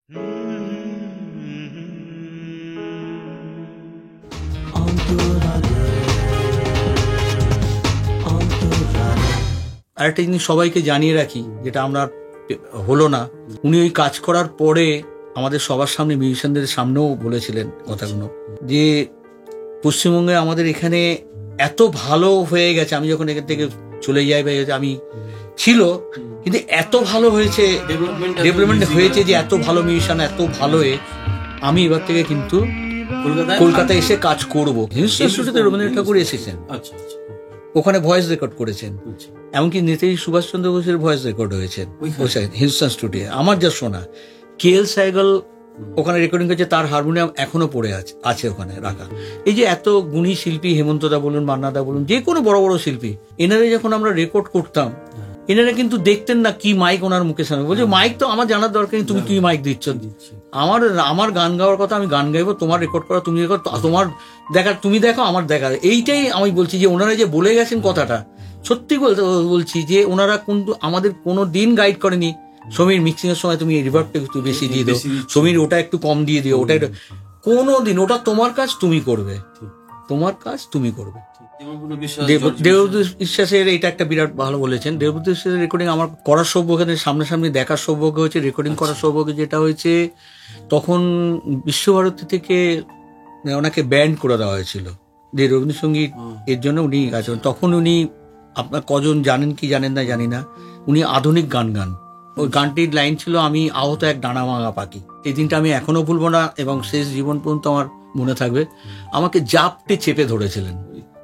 আরেকটা জিনিস সবাইকে জানিয়ে রাখি, যেটা আমরা হলো না, উনি ওই কাজ করার পরে আমাদের সবার সামনে, মিউজিশিয়ানদের সামনেও বলেছিলেন কথাগুলো, যে পশ্চিমবঙ্গে আমাদের এখানে এত ভালো হয়ে গেছে, আমি যখন এখান থেকে চলে যাই বা আমি ছিল, কিন্তু এত ভালো হয়েছে, ডেভেলপমেন্ট হয়েছে, যে এত ভালো মিউজিশিয়ান, এত ভালো আমি এবার থেকে কিন্তু কলকাতায় এসে কাজ করবো। হিন্দুস্তান স্টুডিওতে রবীন্দ্রনাথ ঠাকুর এসেছেন, ওখানে ভয়েস রেকর্ড করেছেন, এমনকি নেতাজি সুভাষচন্দ্র বোসের ভয়েস রেকর্ড হয়েছে হিন্দুস্তান স্টুডিও। আমার যা শোনা, KL সাইগল ওখানে রেকর্ডিং করেছে, তার হারমোনিয়াম এখনো পড়ে আছে ওখানে রাখা। এই যে এত গুণী শিল্পী, হেমন্তদা বলুন, মান্নাদা বলুন, যে কোনো বড় বড় শিল্পী, এনারা যখন আমরা রেকর্ড করতাম, এনারা কিন্তু দেখতেন না কি মাইক ওনার মুখের সামনে, বলছে মাইক তো আমার জানার দরকার নেই, তুমি কি মাইক দিচ্ছ, আমার গান গাওয়ার কথা আমি গান গাইবো, তোমার রেকর্ড করা তুমি রেকর্ড, তোমার দেখা তুমি দেখো, আমার দেখা। এইটাই আমি বলছি, যে ওনারা যে বলে গেছেন কথাটা, সত্যি বলছি যে ওনারা কিন্তু আমাদের কোনো দিন গাইড করেনি, সমীর মিক্সিং এর সময় তুমি রিভার্বটা একটু বেশি দিয়ে দাও, সমীর ওটা একটু কম দিয়ে দিও, ওটা কোনো দিন, ওটা তোমার কাজ তুমি করবে, তোমার কাজ তুমি করবে। দেবব্রত বিশ্বাসের এটা একটা বিরাট ভালো বলেছেন। দেবব্রত বিশ্বাসের রেকর্ডিং আমার করার সৌভাগ্য, সামনাসামনি দেখার সৌভাগ্য হয়েছে, রেকর্ডিং করার সৌভাগ্য যেটা হয়েছে, তখন বিশ্বভারতী থেকে ওনাকে ব্যান্ড করে দেওয়া হয়েছিল যে রবীন্দ্রসঙ্গীত এর জন্য উনি গাইছেন। তখন উনি, আপনার কজন জানেন কি জানেন না জানি না, উনি আধুনিক গান গান। ওই গানটির লাইন ছিল, আমি আহত এক ডানা ভাঙা পাখি। এই দিনটা আমি এখনো ভুলবো না, এবং শেষ জীবন পর্যন্ত আমার মনে থাকবে। আমাকে জাপটে চেপে ধরেছিলেন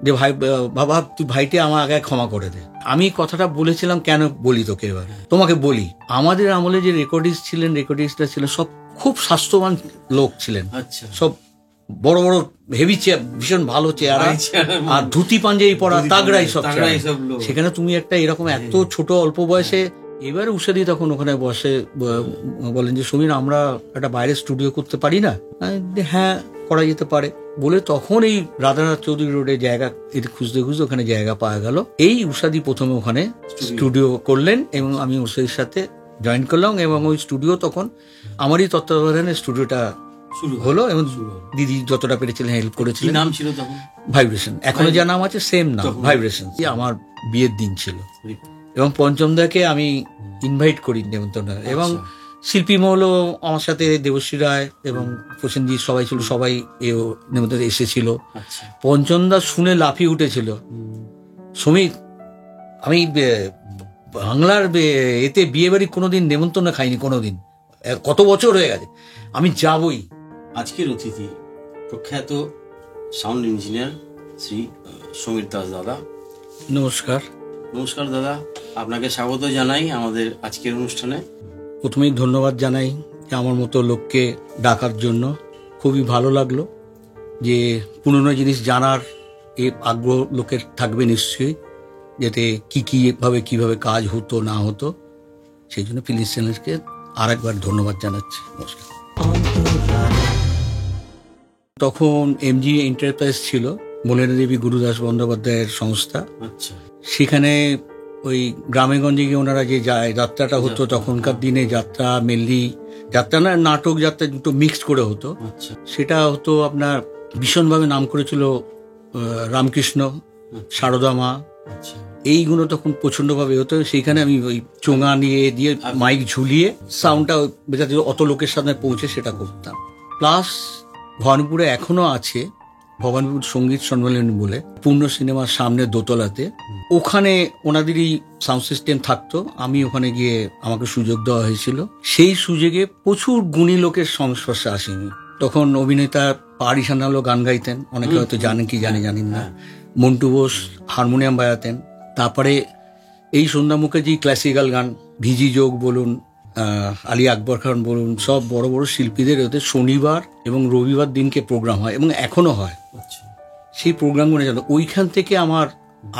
যে ভাই, বাবা তুই ভাইটি আমার আগে ক্ষমা করে দে। আমি কথাটা বলেছিলাম, কেন বলি তোকে, এবার তোমাকে বলি, আমাদের আমলে যে রেকর্ডিস্ট ছিলেন, রেকর্ডিস্টরা ছিলেন, সব খুব স্বাস্থ্যবান লোক ছিলেন, সব বড় বড় হেভি চেয়ার, ভীষণ ভালো চেয়ার, আর ধুতি পাঞ্জাবি পরা তাগড়াই সব। সেখানে তুমি একটা এরকম এত ছোট অল্প বয়সে, এবারে উষাদি তখন ওখানে বসে বলেন যে সমীর, আমরা একটা বাইরে স্টুডিও করতে পারি না? হ্যাঁ, করা যেতে পারে বলে তখন এই রাধানাথ চৌধুরী রোডে জায়গা খুঁজতে খুঁজতে ওখানে জায়গা পাওয়া গেল। এই উষাদি প্রথমে ওখানে স্টুডিও করলেন, এবং আমি উষাদির সাথে জয়েন করলাম, এবং ওই স্টুডিও তখন আমারই তত্ত্বাবধানে স্টুডিওটা শুরু হলো, এবং দিদি যতটা পেরেছিলেন হেল্প করেছিলেন। নাম ছিল তখন ভাইব্রেশন, এখনো যা নাম আছে সেম নাম, ভাইব্রেশন। আমার বিয়ের দিন ছিল, এবং পঞ্চমদাকে আমি ইনভাইট করি নেমন্তন্ন, এবং শিল্পী মহলও আমার সাথে, দেবশ্রী রায় এবং প্রসেনজি সবাই ছিল, সবাই নেমন্তন্ন এসেছিল। পঞ্চমদা শুনে লাফিয়ে উঠেছিল, সমীর আমি বাংলার এতে বিয়ে বাড়ি কোনোদিন নেমন্তন্ন খাইনি, কোনোদিন, কত বছর হয়ে গেছে, আমি যাবই। আজকের অতিথি প্রখ্যাত সাউন্ড ইঞ্জিনিয়ার শ্রী সমীর দাস দাদা। নমস্কার। নমস্কার দাদা, আপনাকে স্বাগত জানাই আমাদের আজকের অনুষ্ঠানে। প্রথমেই ধন্যবাদ জানাই যে আমার মতো লোককে ডাকার জন্য। খুবই ভালো লাগলো যে পুরনো জিনিস জানার আগ্রহ লোকের থাকবে নিশ্চয়ই, যাতে কিভাবে কাজ হতো না হতো, সেই জন্য ফিলিংস চ্যানেলকে আর একবার ধন্যবাদ জানাচ্ছি। নমস্কার। তখন MG এন্টারপ্রাইজ ছিল, মলিনা দেবী গুরুদাস বন্দ্যোপাধ্যায়ের সংস্থা। সেখানে ওই গ্রামে গঞ্জে গিয়ে ওনারা যে যাত্রাটা হতো, তখনকার দিনে যাত্রা মেনলি, যাত্রা না নাটক যাত্রা দুটো মিক্সড করে হতো। সেটা হতো আপনার ভীষণভাবে নাম করেছিল রামকৃষ্ণ, সারদা মা, এইগুলো তখন প্রচন্ডভাবে হতো। সেইখানে আমি ওই চোঙা নিয়ে দিয়ে মাইক ঝুলিয়ে সাউন্ডটা যাতে অত লোকের সামনে পৌঁছে সেটা করতাম। প্লাস ভবানীপুরে এখনো আছে ভবানীপুর সঙ্গীত সম্মেলন বলে, পূর্ণ সিনেমার সামনে দোতলাতে, ওখানে ওনাদেরই সাউন্ড সিস্টেম থাকতো। আমি ওখানে গিয়ে আমাকে সুযোগ দেওয়া হয়েছিল। সেই সুযোগে প্রচুর গুণী লোকের সংস্পর্শে আসেনি। তখন অভিনেতা পাহাড়ি সান্যালও গান গাইতেন, অনেকে হয়তো জানেন কি জানেন না। মন্টু বোস হারমোনিয়াম বাজাতেন। তারপরে এই সন্ধ্যা মুখার্জি ক্লাসিক্যাল গান, ভিজি যোগ বলুন, আলী আকবর খান বলুন, সব বড় বড় শিল্পীদের ওদের শনিবার এবং রবিবার দিনকে প্রোগ্রাম হয়, এবং এখনো হয়। সেই প্রোগ্রামগুলো জানো, ওইখান থেকে আমার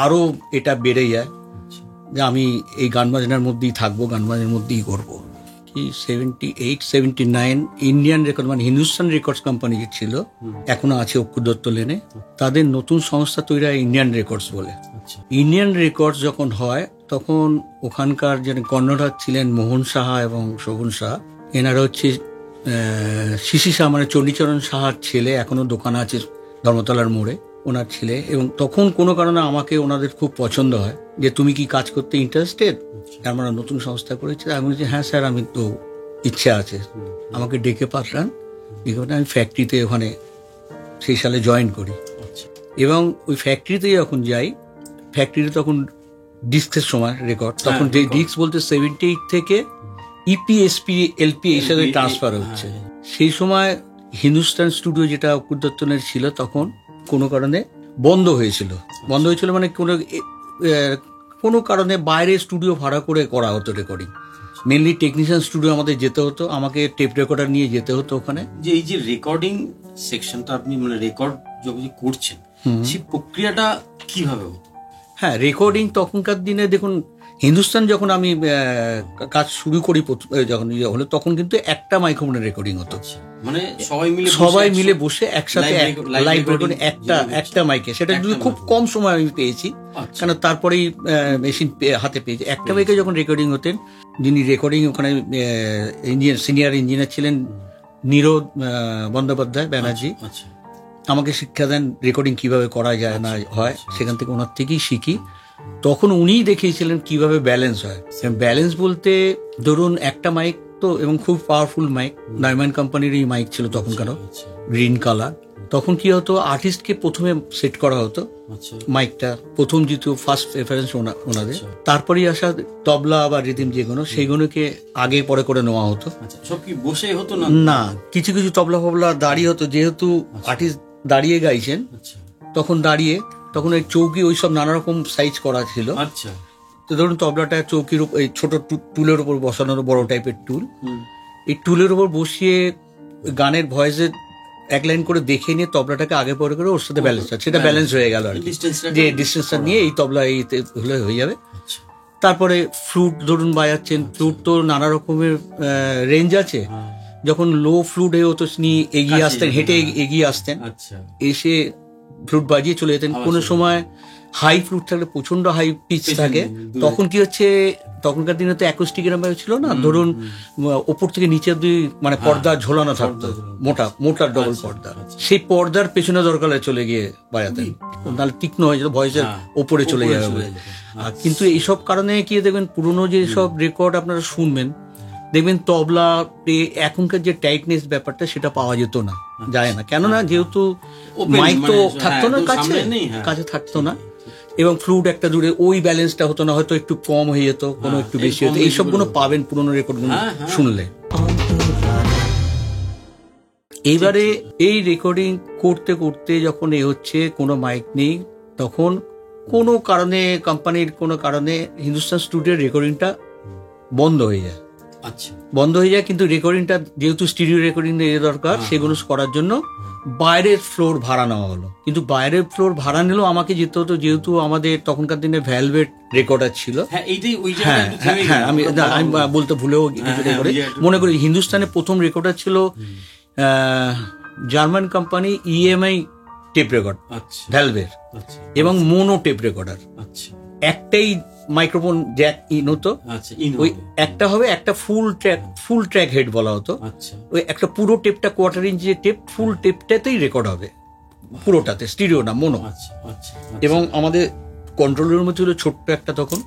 আরো এটা বেড়ে যায় যে আমি এই গান বাজনার মধ্যেই থাকবো, গান বাজনার মধ্যেই করবো। কি 78-79 ইন্ডিয়ান রেকর্ড, মানে হিন্দুস্তান রেকর্ডস কোম্পানি যে ছিল, এখনো আছে অক্ষু দত্ত লেনে, তাদের নতুন সংস্থা তৈরি হয় ইন্ডিয়ান রেকর্ডস বলে। ইন্ডিয়ান রেকর্ডস যখন হয় তখন ওখানকার যে কর্ণধার ছিলেন মোহন সাহা এবং শোভন সাহা, এনারা হচ্ছে শিশি শাহ মানে চণ্ডীচরণ সাহার ছেলে, এখনো দোকান আছে ধর্মতলার মোড়ে, ওনার ছেলে। এবং তখন কোনো কারণে আমাকে ওনাদের খুব পছন্দ হয় যে তুমি কি কাজ করতে ইন্টারেস্টেড, আমরা নতুন সংস্থা করেছি। আমি বলছি হ্যাঁ স্যার, আমি তো ইচ্ছা আছে। আমাকে ডেকে পাঠান, আমি ফ্যাক্টরিতে ওখানে সেই সালে জয়েন করি। এবং ওই ফ্যাক্টরিতে যখন যাই, ফ্যাক্টরিতে তখন ডিস্কের সময় রেকর্ড, তখন যে ডিস্ক বলতে 78 থেকে ইপিএসপি এলপি এই সাথে ট্রান্সফার হচ্ছে। সেই সময় হিন্দুস্তান স্টুডিও যেটা অকুর দত্তনের ছিল তখন কোনো কারণে বন্ধ হয়েছিল। বন্ধ হয়েছিল মানে কোনো কারণে বাইরে স্টুডিও ভাড়া করে করা হতো রেকর্ডিং। মেনলি টেকনিশিয়ান স্টুডিও আমাদের যেতে হতো, আমাকে টেপ রেকর্ডার নিয়ে যেতে হতো ওখানে। যে এই যে রেকর্ডিং সেকশনটা আপনি মানে রেকর্ড যখন করছেন, সেই প্রক্রিয়াটা কিভাবে হতো? হ্যাঁ, রেকর্ডিং তখনকার দিনে দেখুন, হিন্দুস্তান যখন আমি কাজ শুরু করি যখন হলো, তখন কিন্তু একটা মাইক্রোফোনে রেকর্ডিং হতো। মানে সবাই মিলে বসে একসাথে লাইভ রেকর্ডিং একটা মাইকে, সেটা যদি খুব কম সময় আমি পেয়েছি, কারণ তারপরেই মেশিন হাতে পেয়েছি। একটা মাইকে যখন রেকর্ডিং হতেন, যিনি রেকর্ডিং ওখানে সিনিয়র ইঞ্জিনিয়ার ছিলেন নীরদ বন্দ্যোপাধ্যায় ব্যানার্জি, আমাকে শিক্ষা দেন রেকর্ডিং কিভাবে করা যায় না হয়, সেখান থেকে ওনার থেকেই শিখি। তখন উনিই দেখিয়েছিলেন কিভাবে ব্যালেন্স হয়। ব্যালেন্স বলতে ধরুন একটা মাইক তো, এবং খুব পাওয়ারফুল মাইক, নয়ম্যান কোম্পানির এই মাইক ছিল তখনকারও, গ্রিন কালার। তখন কি হতো, আর্টিস্টকে প্রথমে সেট করা হতো মাইকটা, প্রথম যেহেতু ফার্স্ট প্রেফারেন্স ওনাদের, তারপরেই আসা তবলা বা রিদিম যেগুলো, সেইগুলোকে আগে পরে করে নেওয়া হতো। সব কি বসে হতো না, কিছু কিছু তবলা ফবলা দাঁড়িয়ে হতো, যেহেতু আর্টিস্ট দাঁড়িয়ে গাইছেন তখন দাঁড়িয়ে, তখন ওই চৌকি ওই সব নানা রকম সাইজ করা ছিল। তো ধরুন তবলাটা চৌকির উপর, এই ছোট টুলের উপর বসানোর, বড় টাইপের টুল, এই টুলের উপর বসিয়ে গানের ভয়েসের এক লাইন করে দেখে নিয়ে তবলাটাকে আগে পরে করে ওর সাথে ব্যালেন্স, সেটা ব্যালেন্স হয়ে গেল আর কি, যে ডিস্টেন্সটা নিয়ে এই তবলা এইতে হলে হয়ে যাবে। তারপরে ফ্লুট ধরুন বাজাচ্ছেন, ফ্লুট তো নানা রকমের রেঞ্জ আছে। যখন লো ফ্লুট হতো নিয়ে এগিয়ে আসতেন, হেঁটে এগিয়ে আসতেন, এসে ফ্লুট বাজিয়ে চলে যেতেন। কোনো সময় হাই ফ্লুট থাকলে, প্রচন্ড হাই পিচ থাকে, তখন কি হচ্ছে, তখনকার দিনে তো অ্যাকোস্টিক এরকম ছিল না, ধরুন ওপর থেকে নিচে মানে পর্দা ঝোলানো থাকতো, মোটা ডবল পর্দা, সেই পর্দার পেছনে দরকার চলে গিয়ে বাজাতেন, তাহলে তীক্ষ্ণ হয়ে যেত, ভয়েসের ওপরে চলে যাবে বলে। কিন্তু এইসব কারণে কি দেখবেন, পুরোনো যে সব রেকর্ড আপনারা শুনবেন, দেখবেন তবলা এখনকার যে টাইটনেস ব্যাপারটা সেটা পাওয়া যেত না, যায় না, কেননা যেহেতু মাইক তো থাকতো না কাছে থাকতো না, এবং ফ্লুট একটা দূরে, ওই ব্যালেন্সটা হতো না, হয়তো একটু কম হয়ে যেত, কোনো একটু বেশি হতো। এইসব গুলো পাবেন পুরোনো রেকর্ড গুলো শুনলে। এইবারে এই রেকর্ডিং করতে করতে যখন হচ্ছে, কোনো মাইক নেই, তখন কোনো কারণে কোম্পানির কোনো কারণে হিন্দুস্তান স্টুডিওর রেকর্ডিংটা বন্ধ হয়ে যায়। বন্ধ হয়ে যায়, কিন্তু রেকর্ডিংটা যেহেতু স্টুডিও রেকর্ডিং দরকার, সেগুলো করার জন্য বাইরের ফ্লোর ভাড়া নেওয়া হলো। কিন্তু বাইরের ফ্লোর ভাড়া নিলেও আমাকে যেতে হতো, যেহেতু আমাদের তখনকার দিনে ভ্যালভেট রেকর্ডার ছিল। হ্যাঁ, আমি বলতে ভুলেও মনে করি হিন্দুস্তানের প্রথম রেকর্ডার ছিল German company EMI tape record, ভ্যালভের, এবং মোনো টেপ রেকর্ডার। একটাই মাইক্রোফোন জ্যাক ইন হতো, ওই একটা হবে, একটা ফুল ট্র্যাক হেড বলা হতো। ওই একটা পুরো টেপটা, কোয়ার্টার ইঞ্চি টেপ, ফুল টেপটাতেই রেকর্ড হবে, পুরোটাতে, স্টিরিও না, মোনো। এবং আমাদের কন্ট্রোল রুমে ছিল ছোট্ট একটা, তখন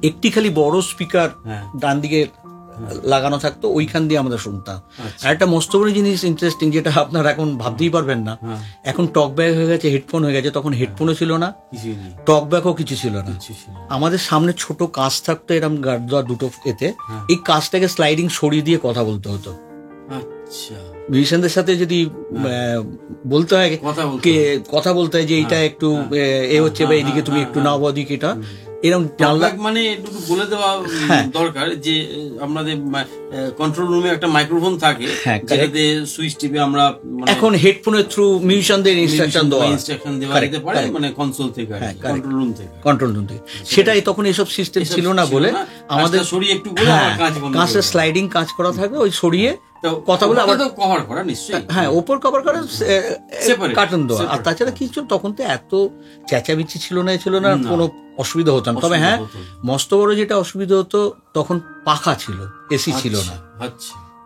একটি খালি বড় স্পিকার ডান দিকে লাগানো থাকতো, ওইখান দিয়ে আমরা শুনতাম। আর একটা মস্ত বড় জিনিস ইন্টারেস্টিং, যেটা আপনারা এখন ভাবতেই পারবেন না, এখন টক ব্যাগ হয়ে গেছে, হেডফোন হয়ে গেছে, তখন হেডফোনও ছিল না, টক ব্যাগও কিছু ছিল না। আমাদের সামনে ছোট কাঁচ থাকতো, এরকম গার্ড দেওয়া দুটো এতে, এই কাঁচটাকে স্লাইডিং সরিয়ে দিয়ে কথা বলতে হতো। মিউজিশিয়ানদের সাথে যদি বলতে হয়, কথা বলতে হয় যে এইটা একটু এ হচ্ছে, বা এদিকে তুমি একটু নাও, বা ওদিকে এটা, এরকম জানলা। মানে একটু বলে দেওয়া দরকার যে আমাদের কন্ট্রোল রুমে একটা মাইক্রোফোন থাকে, যেটাতে সুইচ টিপে আমরা এখন হেডফোনের থ্রু মিউজিশিয়ানদের ইনস্ট্রাকশন দেওয়া যেতে পারে, মানে কনসোল থেকে, কন্ট্রোল রুম থেকে। সেটাই তখন এসব সিস্টেম ছিল না বলে আমাদের সরিয়ে একটু কাঁচের স্লাইডিং কাঁচ করা থাকবে, ওই সরিয়ে কথা বলে আবার কভার করা, নিশ্চয়ই, হ্যাঁ, ওপর কভার করা, কার্টন দেওয়া। আর তাছাড়া কিছু তখন তো এত চেঁচামেচি ছিল না, কোনো অসুবিধা হতো না। তবে হ্যাঁ, মস্ত বড় যেটা অসুবিধা হতো, তখন পাখা ছিল, এসি ছিল না।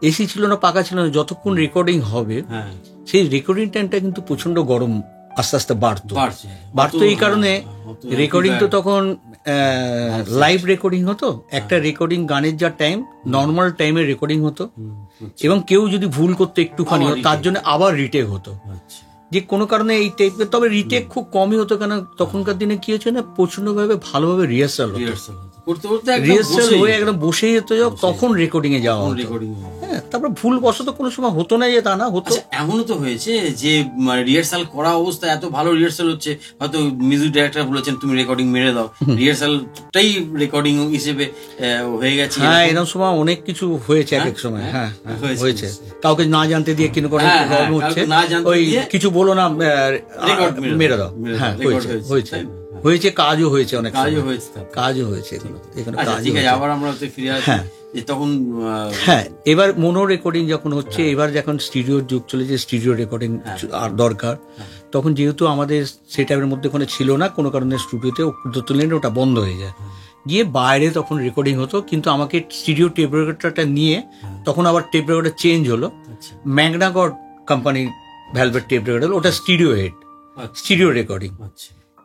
এসি ছিল না, পাকা ছিল না, যতক্ষণ রেকর্ডিং হবে সেই রেকর্ডিং টাইমটা কিন্তু প্রচন্ড গরম আস্তে আস্তে বাড়তো। এই কারণে রেকর্ডিং তো তখন লাইভ রেকর্ডিং হতো, একটা রেকর্ডিং গানের যা টাইম নর্মাল টাইমে রেকর্ডিং হতো, এবং কেউ যদি ভুল করতো একটুখানি তার জন্য আবার রিটেক হতো, যে কোনো কারণে এই টাইপের। তবে রিটেক খুব কমই হতো, কেন তখনকার দিনে কি হচ্ছে না, প্রচন্ডভাবে ভালোভাবে রিহার্সাল হয়ে একদম বসেই যেত, তখন রেকর্ডিং এ যাওয়া হতো। হ্যাঁ, তারপর ভুল বশত কোনো সময় হতো না, যে তা না হতো। এমনও তো হয়েছে যে রিহার্সাল করা অবস্থায় এত ভালো রিহার্সাল হচ্ছে, হয়তো মিউজিক ডাইরেক্টর বলেছেন তুমি রেকর্ডিং মেরে দাও, রিহার্সালটাই রেকর্ডিং হিসেবে হয়ে গেছে। হ্যাঁ, এরকম সময় অনেক কিছু হয়েছে এক এক সময়। হ্যাঁ, হয়েছে, কাউকে না জানতে দিয়ে কিন্তু প্রবলেম হচ্ছে, ওই কিছু বলো না মেরে দাও। হ্যাঁ, হয়েছে, কাজও হয়েছে, অনেক কাজও হয়েছে। আবার আমরা ফিরে আসি তখন। হ্যাঁ, এবার মনো রেকর্ডিং যখন হচ্ছে, এবার যখন স্টুডিওর যুগ চলেছে, স্টুডিও রেকর্ডিং আর দরকার, তখন যেহেতু আমাদের সেটআপের মধ্যে কোনো ছিল না, কোনো কারণে স্টুডিওতে তুললেন, ওটা বন্ধ হয়ে যায়, গিয়ে বাইরে তখন রেকর্ডিং হতো। কিন্তু আমাকে স্টুডিও টেপ রেকর্ডারটা নিয়ে তখন আবার টেপ রেকর্ডার চেঞ্জ হলো, ম্যাগনাগড কোম্পানির ভ্যালভেট টেপ রেকর্ডার, ওটা স্টুডিও হেড, স্টুডিও রেকর্ডিং।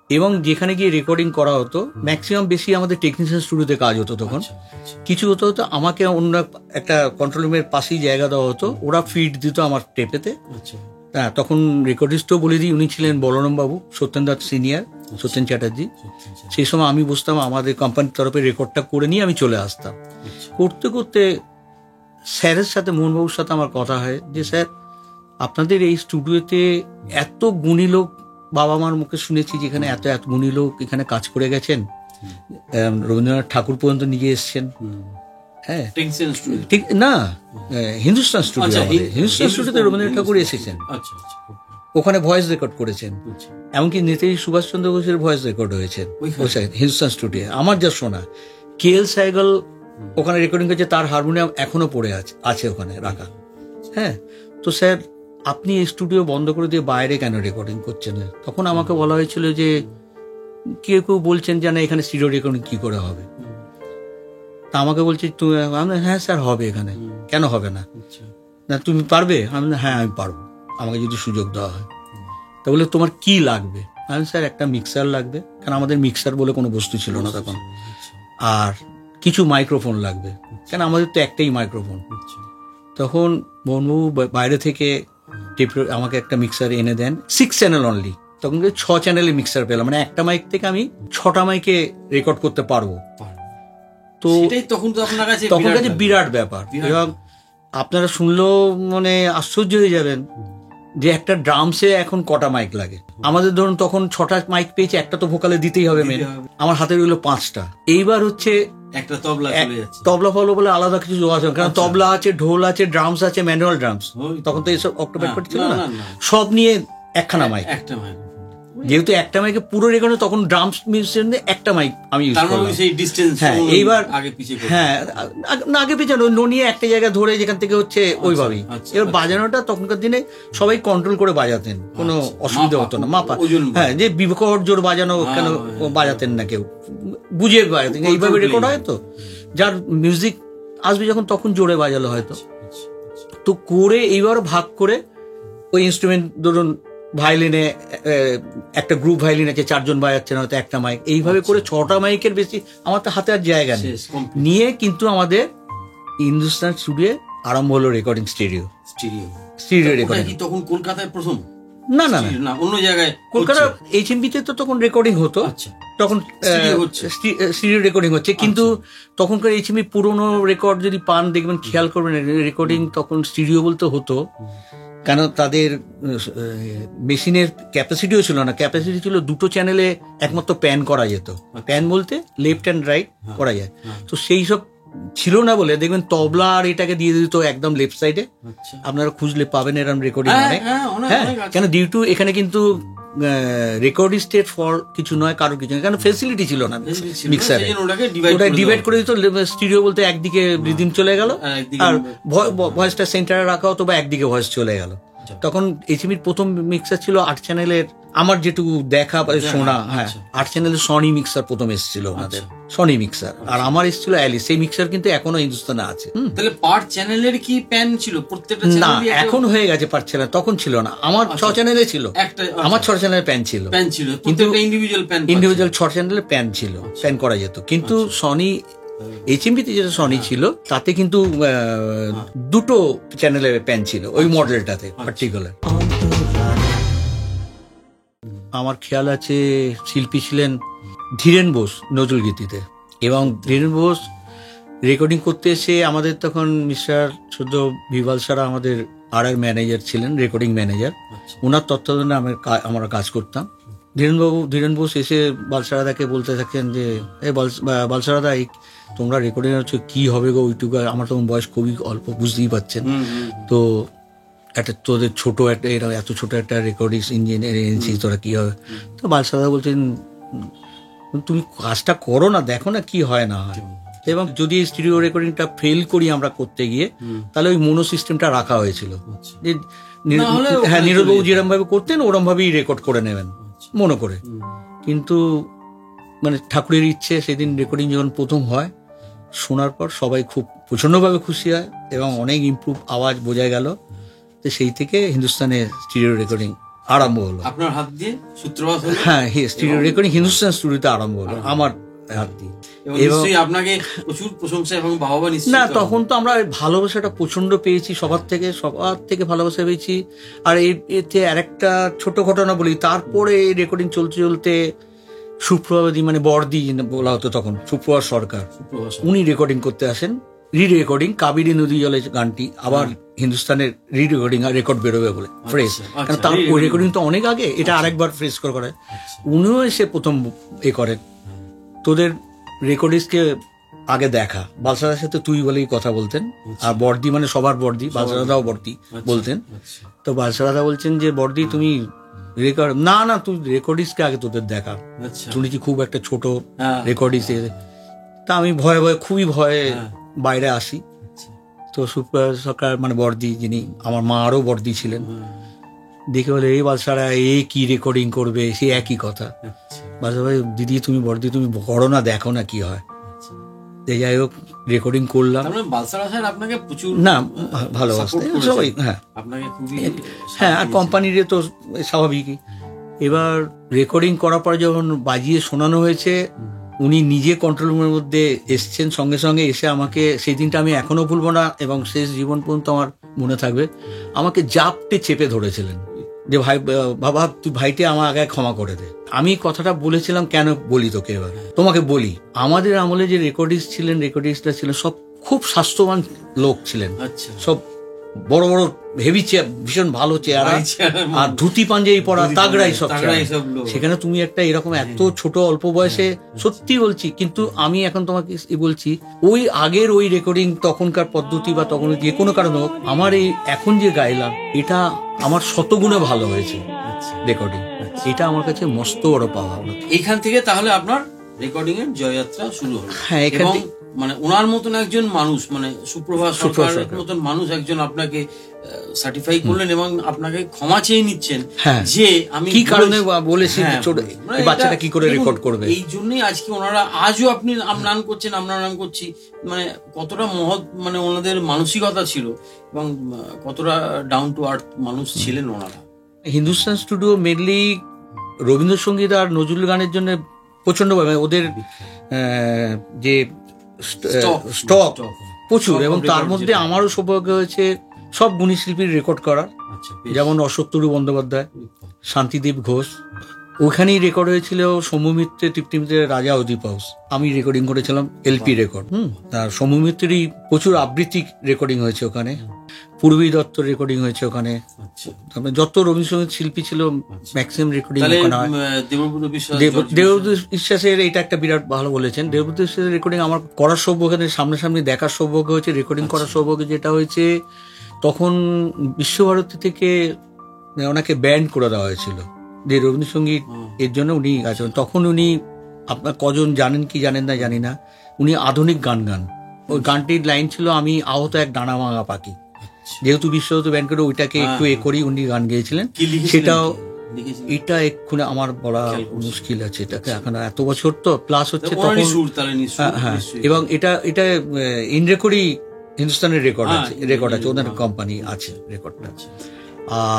এবং যেখানে গিয়ে রেকর্ডিং করা হতো ম্যাক্সিমাম বেশি আমাদের টেকনিশিয়ান স্টুডিওতে কাজ হতো তখন। কিছু হতো আমাকে অন্য একটা কন্ট্রোল রুমের পাশেই জায়গা দেওয়া হতো, ওরা ফিড দিত আমার টেপেতে। হ্যাঁ, তখন রেকর্ডিস্টও বলে দিই, উনি ছিলেন বলরাম বাবু, সত্যেন দত্ত সিনিয়র, সত্যেন চ্যাটার্জি। সেই সময় আমি বসতাম, আমাদের কোম্পানির তরফে রেকর্ডটা করে নিয়ে আমি চলে আসতাম। করতে করতে স্যারের সাথে, মোহনবাবুর সাথে আমার কথা হয় যে স্যার, আপনাদের এই স্টুডিওতে এত গুণী লোক, বাবা মার মুখে শুনেছি যেখানে এত এত গুণী লোক এখানে কাজ করে গেছেন, রবীন্দ্রনাথ ঠাকুর পর্যন্ত নিজে এসছেন। হ্যাঁ, ঠিক না, হিন্দুস্তান স্টুডিও, হিন্দুস্তান স্টুডিওতে রবীন্দ্রনাথ ঠাকুর এসেছেন, ওখানে ভয়েস রেকর্ড করেছেন, এমনকি নেতাজি সুভাষচন্দ্র বোসের ভয়েস রেকর্ড হয়েছে হিন্দুস্তান স্টুডিও। আমার যা শোনা, KL সাইগল ওখানে রেকর্ডিং করেছে, তার হারমোনিয়াম এখনো পড়ে আছে ওখানে রাখা। হ্যাঁ, তো স্যার আপনি এই স্টুডিও বন্ধ করে দিয়ে বাইরে কেন রেকর্ডিং করছেন? তখন আমাকে বলা হয়েছিল যে কেউ কেউ বলছেন যে না, এখানে স্টুডিও রেকর্ডিং কি করে হবে। তা আমাকে বলছি তুমি, হ্যাঁ স্যার হবে এখানে, কেন হবে না, না তুমি পারবে? আমি হ্যাঁ আমি পারবো, আমাকে যদি সুযোগ দেওয়া হয়। তা বলে তোমার কি লাগবে? আমি স্যার একটা মিক্সার লাগবে, কারণ আমাদের মিক্সার বলে কোনো বস্তু ছিল না তখন, আর কিছু মাইক্রোফোন লাগবে, কেন আমাদের তো একটাই মাইক্রোফোন। তখন মোহনবাবু বাইরে থেকে আমাকে একটা মিক্সার এনে দেন, 6 চ্যানেল অনলি। তখন 6 চ্যানেলে মিক্সার পেলাম, মানে একটা মাইক থেকে আমি 6টা মাইকে রেকর্ড করতে পারবো। তো তখন কাছে বিরাট ব্যাপার। এবং আপনারা শুনলেও মানে আশ্চর্য হয়ে যাবেন যে একটা ড্রামসে এখন কটা মাইক লাগে। আমাদের ধরুন তখন 6টা মাইক পেয়েছে, একটা তো ভোকালে দিতেই হবে মেন, আমার হাতে রইলো 5টা। এইবার হচ্ছে একটা তবলা ফলো বলে আলাদা কিছু আছে, কারণ তবলা আছে, ঢোল আছে, ড্রামস আছে, ম্যানুয়াল ড্রামস, তখন তো এইসব অক্টোপ্যাড ছিল না, সব নিয়ে একখানা মাইক। যেহেতু একটা মাইকে পুরো রেকর্ড, তখন ড্রামস মিউজিশিয়ান একটা মাইক আমি ইউজ করলাম। হ্যাঁ, এইবার হ্যাঁ না আগে পিছনে নিয়ে একটা জায়গা ধরে যেখান থেকে হচ্ছে ওইভাবেই। এবার বাজানোটা তখনকার দিনে সবাই কন্ট্রোল করে বাজাতেন, কোনো অসুবিধা হতো না, মাপা। হ্যাঁ, যে বিকট জোর বাজানো কেন বাজাতেন না, কেউ বুঝে বাজাতেন। এইভাবে রেকর্ড হয় তো, যার মিউজিক আসবে যখন তখন জোরে বাজালো হয়তো। তো করে এইবার ভাগ করে ওই ইনস্ট্রুমেন্ট, ধরুন ভায়োলিনে একটা গ্রুপ ভায়োলিন আছে, 4 জন বাজাচ্ছেন, হয়তো একটা মাইক, এইভাবে করে 6টা মাইকের বেশি আমার তো হাতে আর জায়গা নেই নিয়ে। কিন্তু আমাদের হিন্দুস্তান স্টুডিও আরম্ভ হলো রেকর্ডিং স্টুডিও রেকর্ডিং। তখন কলকাতায় প্রথম? না না না, অন্য জায়গায়, কলকাতা HMB-তে তো তখন রেকর্ডিং হতো, তখন স্টুডিও রেকর্ডিং হচ্ছে। কিন্তু তখনকার HMB পুরোনো রেকর্ড যদি পান দেখবেন, খেয়াল করবেন, রেকর্ডিং তখন স্টুডিও বলতে হতো, কেন তাদের মেশিনের ক্যাপাসিটিও ছিল না। ক্যাপাসিটি ছিল 2টো চ্যানেলে একমাত্র প্যান করা যেত, প্যান বলতে লেফট অ্যান্ড রাইট করা যায়। তো সেই সব ছিল না বলে দেখবেন তবলা আর এটাকে দিয়ে দিত একদম লেফট সাইডে। আপনারা খুঁজলে পাবেন এরকম রেকর্ডিং অনেক। হ্যাঁ, কেন ডিউ এখানে কিন্তু রেকর্ডিস্টেড ফর কিছু নয়, কারোর কিছু নয়, কারণ ফেসিলিটি ছিল না মিক্সারে। ওটা ডিভাইড করে দিত, স্টুডিও বলতে একদিকে রিদিম চলে গেল আর ভয়েসটা সেন্টারে রাখা হতো, বা একদিকে ভয়েস চলে গেল। তখন HMB প্রথম মিক্সার ছিল 8 চ্যানেলের আমার যেটুকু দেখা বা শোনা, হ্যাঁ, আচ্ছা। 8 চ্যানেলের সনি মিক্সার প্রথম এসেছিল ওনাদের, সনি মিক্সার, আর আমার এসেছিল অ্যালিস। সেই মিক্সার কিন্তু এখনো হিন্দুস্তানে আছে। তাহলে পার চ্যানেলের কি প্যান ছিল প্রত্যেকটা না, চ্যানেলে? এখন হয়ে গেছে পার চ্যানেল, তখন ছিল না। আমার 6 চ্যানেলে ছিল, একটা আমার 6 চ্যানেলের প্যান ছিল, প্যান ছিল, কিন্তু প্রত্যেকটা ইন্ডিভিজুয়াল প্যান, ইন্ডিভিজুয়াল 6 চ্যানেলের প্যান ছিল, প্যান করা যেত। কিন্তু সনি এইচএমভিতে যেটা সনি ছিল তাতে কিন্তু দুটো চ্যানেলের প্যান ছিল ওই মডেলটাতে পার্টিকুলার। আমার খেয়াল আছে শিল্পী ছিলেন ধীরেন বোস নজরুলগীতিতে, এবং ধীরেন বোস রেকর্ডিং করতে এসে আমাদের তখন মিস্টার সদ্য ভিভাল সারা আমাদের ম্যানেজার ছিলেন, রেকর্ডিং ম্যানেজার। ওনার তত্ত্বাবধানে আমরা কাজ করতাম। ধীরেন বোস এসে বালসারাদাকে বলতে থাকেন যে বালসারাদা, তোমরা রেকর্ডিং হচ্ছে কি হবে গো ওইটুকু, আমার তখন বয়স খুবই অল্প, বুঝতেই পারছেন। তো একটা তোদের ছোট একটা এত ছোট একটা রেকর্ডিং ইঞ্জিনিয়ার এনেছি, তোরা কি হবে? তো বালসারাদা বলছেন তুমি কাজটা করো না, দেখো না কি হয় না হয়। এবং যদি স্টুডিও রেকর্ডিংটা ফেল করি আমরা করতে গিয়ে, তাহলে ওই মোনো সিস্টেমটা রাখা হয়েছিল যে হ্যাঁ, নীরদবাবু যেরকম ভাবে করতেন ওরম ভাবেই রেকর্ড করে নেবেন মনে করে। কিন্তু মানে ঠাকুরের ইচ্ছে, সেদিন রেকর্ডিং যখন প্রথম হয়, শোনার পর সবাই খুব প্রচন্ডভাবে খুশি হয় এবং অনেক ইমপ্রুভ আওয়াজ বোঝা গেল। তো সেই থেকে হিন্দুস্তানে স্টুডিও রেকর্ডিং আরম্ভ হলো। আপনার হাত দিয়ে সূত্রপাত হলো। হ্যাঁ, স্টুডিও রেকর্ডিং হিন্দুস্তান স্টুডিওতে আরম্ভ হলো আমার হাত দিয়ে। নিশ্চয়ই আপনাকে প্রচুর প্রশংসা এবং বাহবা নিশ্চয়ই। না, তখন তো আমরা ভালোবাসাটা প্রচন্ড পেয়েছি, সবার থেকে ভালোবাসা পেয়েছি। আর এতে আরেকটা ছোট ঘটনা বলি, তারপরে রেকর্ডিং চলতে চলতে সুপ্রভাদি মানে বর্দি বলা হতো তখন, সুপ্রভাত সরকার, উনি রেকর্ডিং করতে আসেন, রেকর্ডিং কাবেরী নদী জলে গানটি আবার হিন্দুস্তানের রেকর্ডিং রেকর্ড বেরোবে বলে ফ্রেশ, কারণ তার ওই রেকর্ডিং তো অনেক আগে, এটা আরেকবার ফ্রেশ করে। উনিও এসে প্রথম করেন, তোদের রেকর্ডিংসকে আগে দেখা। বালসারার সাথে তুই বলেই কথা বলতেন, আর বর্দি মানে সবার বর্দি, বালসারাদাও বর্দি বলতেন। তো বালসারাদা বলছেন যে বর্দি তুমি রেকর্ড না তুই রেকর্ডিংসকে আগে তোদের দেখা, শুনেছি খুব একটা ছোট রেকর্ডিংস। তা আমি খুবই ভয়ে বাইরে আসি। তো সুপ্রভাত সরকার মানে বর্দি, যিনি আমার মা আরও বর্দি ছিলেন, দেখে বলে এই বালসারা কি রেকর্ডিং করবে, সে একই কথা। বালসারা ভাই, দিদি তুমি বর্দি তুমি করো না, দেখো না কি হয়। যাই হোক রেকর্ডিং করলাম। বালসারা স্যার আপনাকে প্রচুর না ভালোবাসতেন সবাই, হ্যাঁ আপনাকে খুবই, হ্যাঁ, আর কোম্পানির তো স্বাভাবিকই। এবার রেকর্ডিং করার পর যখন বাজিয়ে শোনানো হয়েছে, উনি নিজে কন্ট্রোল রুমের মধ্যে এসছেন, সঙ্গে সঙ্গে এসে আমাকে, সেই দিনটা আমি এখনো ভুলবো না এবং শেষ জীবন পর্যন্ত আমার মনে থাকবে, আমাকে জাপটে চেপে ধরেছিলেন যে ভাই বাবা তুই ভাইটি আমার আগে ক্ষমা করে দে। আমি কথাটা বলেছিলাম, কেন বলি তোকে, এবার তোমাকে বলি, আমাদের আমলে যে রেকর্ডিস্টরা ছিলেন সব খুব স্বাস্থ্যবান লোক ছিলেন, সব বড় বড় হেভি চেয়ার, ভীষণ ভালো চেয়ার, আর ধুতি পাঞ্জাবি পরা তাগড়াই সব। সেখানে তুমি একটা এরকম এত ছোট অল্প বয়সে, সত্যি বলছি, কিন্তু আমি এখন তোমাকে বলছি, ওই আগের ওই রেকর্ডিং তখনকার পদ্ধতি বা তখন যে কোনো কারণে হোক, আমার এই এখন যে গাইলাম এটা আমার শতগুণে ভালো হয়েছে রেকর্ডিং। এটা আমার কাছে মস্ত বড় পাওয়া। এইখান থেকে তাহলে আপনার রেকর্ডিং এর জয়যাত্রা শুরু হলো। হ্যাঁ, এখান থেকে মানে ওনার মতন একজন মানুষ, মানে সুপ্রভাত সরকারের মতন মানুষ একজন আপনাকে সার্টিফাই করলেন এবং আপনাকে ক্ষমা চেয়ে নিচ্ছেন যে আমি কি কারণে বলেছি বাচ্চাটা কি করে রেকর্ড করবে। এই জন্যই আজকে ওনারা, আজও আপনি নাম করছেন, আমরা নাম করছি, মানে কতটা মহৎ মানে ওনাদের মানসিকতা ছিল এবং কতটা ডাউন টু আর্থ মানুষ ছিলেন ওনারা। হিন্দুস্তান স্টুডিও মেনলি রবীন্দ্রসঙ্গীত আর নজরুল গানের জন্য প্রচন্ডভাবে ওদের যে স্টক প্রচুর, এবং তার মধ্যে আমারও সৌভাগ্য হয়েছে সব গুণী শিল্পীর রেকর্ড করার, যেমন অশোকতরু বন্দ্যোপাধ্যায়, শান্তিদেব ঘোষ, ওখানেই রেকর্ড হয়েছিল সৌম্য মিত্রের টিপটিমিতে রাজা অদীপ হাউস, আমি রেকর্ডিং করেছিলাম এলপি রেকর্ড। আর সৌম্য মিত্রেরই প্রচুর আবৃত্তি রেকর্ডিং হয়েছে ওখানে, পূর্বী দত্ত রেকর্ডিং হয়েছে ওখানে, যত রবীন্দ্রসঙ্গীত শিল্পী ছিল ম্যাক্সিমাম রেকর্ডিং ওখানে হয়। দেবব্রত বিশ্বাসের এটা একটা বিরাট ভালো বলেছেন, দেবব্রত বিশ্বাসের রেকর্ডিং আমার করার সৌভাগ্য, সামনাসামনি দেখার সৌভাগ্য হয়েছে, রেকর্ডিং করার সৌভাগ্য যেটা হয়েছে, তখন বিশ্বভারতী থেকে ওনাকে ব্যান্ড করে দেওয়া হয়েছিল যে রবীন্দ্রসঙ্গীত এর জন্য উনি আছেন। তখন উনি, আপনার কজন জানেন কি জানেন না জানি না, উনি আধুনিক গান গান। ওই গানটির লাইন ছিল, আমি আহত এক ডানা ভাঙা পাখি, যেহেতু বিশ্বভারতী ব্যান্ড করে ওইটাকে একটু করি, উনি গান গেয়েছিলেন। সেটাও লিখেছিলেন? এটা এক্ষুনি আমার বলা খেয়াল করছি। মুশকিল আছে, এটাকে এখন এত বছর তো প্লাস হচ্ছে ওনারই তখন। সুর তাহলে নিশ্চয়ই, হ্যাঁ, নিশ্চয়ই। এবং এটা ইন রেকর্ডই হিন্দুস্তানের রেকর্ড হ্যাঁ, আছে, রেকর্ড আছে, ওদের হ্যাঁ, কোম্পানি আছে রেকর্ডটা। আচ্ছা,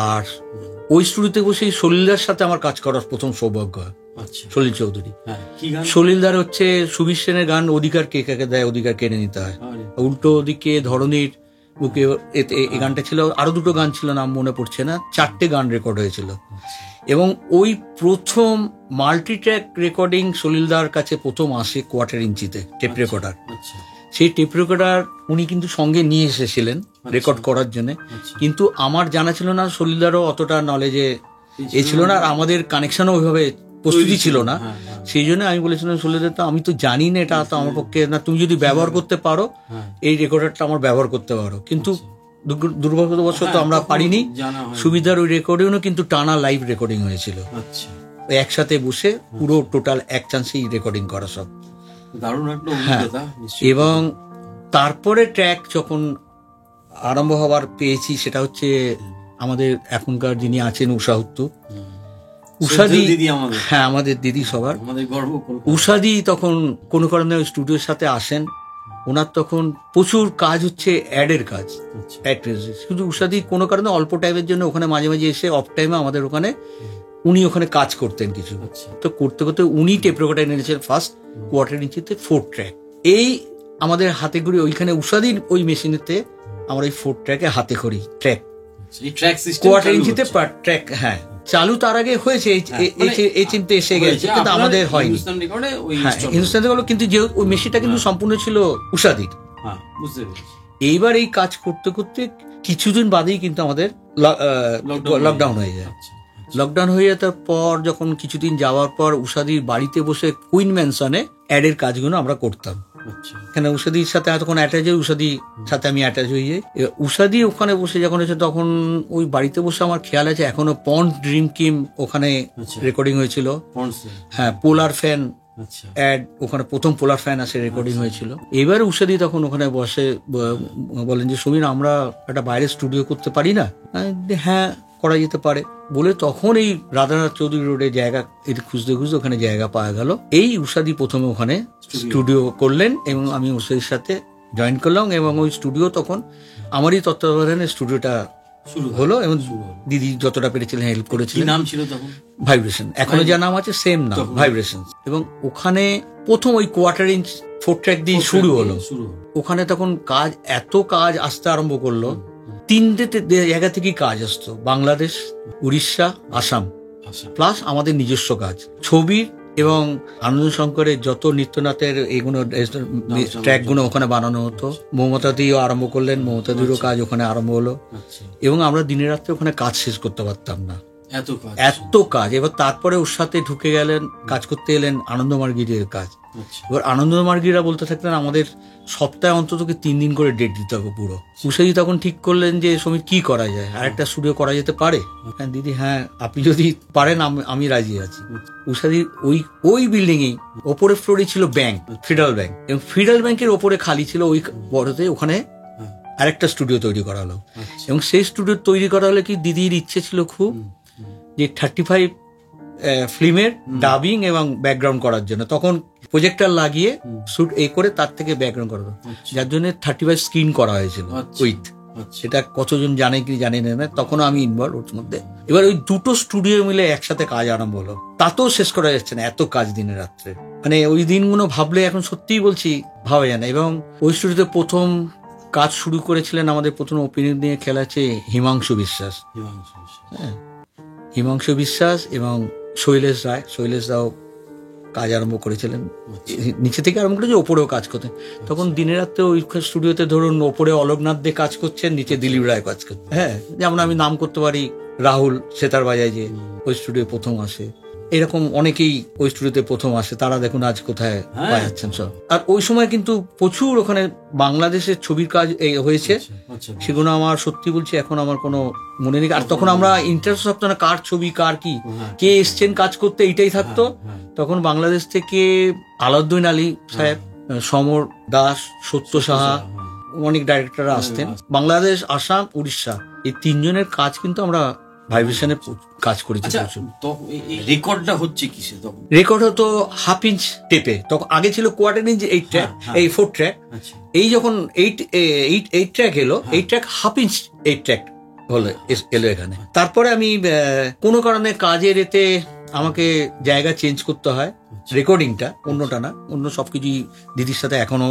আর ওই স্টুডিওতে বসে সলিলদার সাথে আমার কাজ করার প্রথম সৌভাগ্য হয়। আচ্ছা, সলিল চৌধুরী, হ্যাঁ, কি গান? সলিলদার হচ্ছে সুবীর সেনের গান অধিকার কে কাকে দেয়, অধিকার কেড়ে নিতে হয়, আরে, উল্টো দিকে ধরনীর বুকে, এই গানটা ছিল। আরো দুটো গান ছিল, নাম মনে পড়ছে না, 4টে গান রেকর্ড হয়েছিল। আচ্ছা, এবং ওই প্রথম মাল্টিট্র্যাক রেকর্ডিং সলিলদার কাছে প্রথম আসে কোয়ার্টার ইঞ্চিতে টেপ রেকর্ডার। আচ্ছা, সেই টেপ রেকর্ডার উনি কিন্তু সঙ্গে নিয়ে এসেছিলেন রেকর্ড করার জন্য, আচ্ছা। কিন্তু আমার জানা ছিল না, সলিলদারও অতটা নলেজে এ ছিল না, আর আমাদের কানেকশনও ওইভাবে প্রস্তুতি ছিল না। হ্যাঁ, হ্যাঁ, সেই জন্য আমি বলেছিলাম সলিলদার, তো আমি তো জানি না, এটা তো আমার পক্ষে না, তুমি যদি ব্যবহার করতে পারো হ্যাঁ, এই রেকর্ডারটা আমার ব্যবহার করতে পারো। কিন্তু দুর্ভাগ্যবশত আমরা তখন পারিনি। জানা হয়। সুবিধার ওই রেকর্ডিংও কিন্তু টানা লাইভ রেকর্ডিং হয়েছিল, আচ্ছা, ওই একসাথে বসে পুরো টোটাল এক চান্সেই রেকর্ডিং করা সব। দারুণ একটা অভিজ্ঞতা নিশ্চয়ই। এবং তারপরে ট্র্যাক যখন আরম্ভ হবার পেয়েছি, সেটা হচ্ছে আমাদের এখনকার যিনি আছেন উষাহুত্তু, উষাদি দিদি আমাদের, হ্যাঁ আমাদের দিদি সবার, আমাদের গর্ব কলকাতা। উষাদি তখন কোনো কারণে ওই স্টুডিওর সাথে আসেন। ওনার তখন প্রচুর কাজ হচ্ছে অ্যাডের কাজ, আচ্ছা, অ্যাড শুধু উষাদি কোনো কারণে অল্প টাইমের জন্য ওখানে মাঝে মাঝে এসে অফ টাইমে আমাদের ওখানে উনি ওখানে কাজ করতেন কিছু। আচ্ছা, তো করতে করতে উনি টেপ রেকর্ডার এনেছেন ফার্স্ট কোয়ার্টার ইঞ্চিতে 4 ট্র্যাক। এই আমাদের হাতে করি ওইখানে উষাদির ওই মেশিনেতে আমরা ওই 4 ট্র্যাকে হাতে করি ট্র্যাক, এই ট্র্যাক সিস্টেম কোয়ার্টার ইঞ্চিতে পার ট্র্যাক। হ্যাঁ, চালু তার আগে হয়েছে, এই চিন্তা এসে গেছে, কিন্তু আমাদের হয়নি। হিন্দুস্তান রেকর্ডে ওই হ্যাঁ, install হিন্দুস্তান হলো, কিন্তু যে ওই মেশিনটা কিন্তু সম্পূর্ণ ছিল উষাদির। হ্যাঁ, বুঝতে পেরেছি। এইবার এই কাজ করতে করতে কিছুদিন বাদেই কিন্তু আমাদের লকডাউন হয়ে যায়। আচ্ছা, লকডাউন হয়ে যাওয়ার পর যখন কিছুদিন যাওয়ার পর উষাদির বাড়িতে বসে কুইন ম্যানসনে অ্যাডের কাজগুলো আমরা করতাম। আচ্ছা, কেন উষাদির সাথে তখন অ্যাটাচ হই, উষাদির সাথে আমি অ্যাটাচ হয়ে যাই। উষাদি ওখানে বসে যখন এসে তখন ওই বাড়িতে বসে আমার খেয়াল আছে এখনো পন্ড ড্রিম কিম ওখানে আচ্ছা। রেকর্ডিং হয়েছিল। পন্ডসে, হ্যাঁ, পোলার ফ্যান আচ্ছা, অ্যাড ওখানে প্রথম পোলার ফ্যান আসে রেকর্ডিং হয়েছিল। এবার উষাদি তখন ওখানে বসে বলেন যে সমীর, আমরা একটা বাইরে স্টুডিও করতে পারি না? আমি বলি, হ্যাঁ করা যেতে পারে বলে তখন এই রাধানাথ চৌধুরী রোডে জায়গা খুঁজতে খুঁজতে ওখানে জায়গা পাওয়া গেল। এই উষাদি প্রথমে ওখানে স্টুডিও করলেন এবং আমি উষাদির সাথে জয়েন করলাম, এবং ওই স্টুডিও তখন আমারই তত্ত্বাবধানে স্টুডিওটা শুরু হলো, এবং দিদি যতটা পেরেছিলেন হেল্প কি করেছিলেন। নাম ছিল তখন? ভাইব্রেশন, এখনো যা নাম আছে সেম নাম, ভাইব্রেশন। এবং ওখানে প্রথম ওই কোয়ার্টার ইঞ্চ 4 ট্র্যাক দিয়ে শুরু হলো। ওখানে তখন কাজ, এত কাজ আসতে আরম্ভ করলো, 3টে জায়গা থেকেই কাজ আসতো, বাংলাদেশ, উড়িষ্যা, আসাম, প্লাস আমাদের নিজস্ব কাজ, ছবির এবং আনন্দ শঙ্করের যত নৃত্যনাথের এইগুলো ট্র্যাক গুলো ওখানে বানানো হতো। মমতা দিও আরম্ভ করলেন, মমতা দিরও কাজ ওখানে আরম্ভ হলো, এবং আমরা দিনে রাত্রে ওখানে কাজ শেষ করতে পারতাম না, এত কাজ। এবার তারপরে ওর সাথে ঢুকে গেলেন, কাজ করতে এলেন আনন্দমার্গিরের কাজ। এবার আনন্দমার্গিরা বলতে থাকলেন আমাদের সপ্তাহে অন্তত 3 দিন করে ডেট দিতে হবে পুরো। উষাদি তখন ঠিক করলেন যে সমীর কি করা যায়, আর একটা স্টুডিও করা যেতে পারে? হ্যাঁ দিদি, হ্যাঁ আপনি যদি পারেন আমি রাজি আছি। উষাদির ওই বিল্ডিং এই ওপরে ফ্লোরে ছিল ব্যাংক, ফেডারেল ব্যাংক, এবং ফেডারেল ব্যাংকের ওপরে খালি ছিল ওই বড়তে, ওখানে আরেকটা স্টুডিও তৈরি করা হলো। এবং সেই স্টুডিও তৈরি করা হলে কি দিদির ইচ্ছে ছিল খুব যে 35 ফিল্মের ডাবিং এবং ব্যাকগ্রাউন্ড করার জন্য, তখন প্রজেক্টর লাগিয়ে শুট করে তার থেকে ব্যাকগ্রাউন্ড করা, যার জন্য 35 স্ক্রিন করা হয়েছিল উইথ। সেটা কতজন জানে কি জানে না, তখনও আমি ইনভলভ ওর মধ্যে। এবার ওই দুটো স্টুডিও মিলে একসাথে কাজ আরম্ভ হলো, তাতেও শেষ করা যাচ্ছে না, এত কাজ দিনে রাত্রে। মানে ওই দিনগুলো ভাবলে এখন সত্যিই বলছি ভাবা যায় না। এবং ওই স্টুডিওতে প্রথম কাজ শুরু করেছিলেন, আমাদের প্রথম ওপেনিং নিয়ে খেলাছে হিমাংশু বিশ্বাস। হ্যাঁ, হিমাংশু বিশ্বাস এবং শৈলেশ রাও কাজ আরম্ভ করেছিলেন, নিচে থেকে আরম্ভ করেছে, ওপরেও কাজ করতেন। তখন দিনে রাত্রে ওই স্টুডিওতে ধরুন ওপরে অলোকনাথ দে কাজ করছেন, নিচে দিলীপ রায় কাজ করছেন। হ্যাঁ, যেমন আমি নাম করতে পারি রাহুল সেতার বাজায়, যে ওই স্টুডিও প্রথম আসে, এরকম অনেকেই ওই স্টুডিওতে প্রথম আসে, তারা দেখুন আজ কোথায় বাজাচ্ছেন সব। আর ওই সময় কিন্তু প্রচুর ওখানে বাংলাদেশের ছবির কাজ হয়েছে, সেগুলো আমার সত্যি বলছি এখন আমার কোনো মনে নেই। আর তখন আমরা ইন্টারেস্ট থাকতো না কার ছবি কার কি, কে এসছেন কাজ করতে, এইটাই থাকতো। তখন বাংলাদেশ থেকে আলাউদ্দিন আলী সাহেব, সমর দাস, সত্য সাহা, অনেক ডাইরেক্টররা আসতেন। বাংলাদেশ, আসাম, উড়িষ্যা, এই 3 জনের কাজ কিন্তু আমরা ভাইব্রেশনে কাজ করেছি আচ্ছা, প্রচুর। তো এই রেকর্ডটা হচ্ছে কিসে তখন? রেকর্ড হতো 1/2 ইঞ্চ টেপে, তখন আগে ছিল 1/4 ইঞ্চ 8 ট্র্যাক, এই 4 ট্র্যাক। আচ্ছা, এই যখন 8 ট্র্যাক এলো, 8 ট্র্যাক 1/2 ইঞ্চ 8 ট্র্যাক হলো এলো এখানে। তারপরে আমি কোনো কারণে কাজের এতে আমাকে জায়গা চেঞ্জ করতে হয়, রেকর্ডিংটা অন্যটা না, অন্য সবকিছুই দিদির সাথে এখনো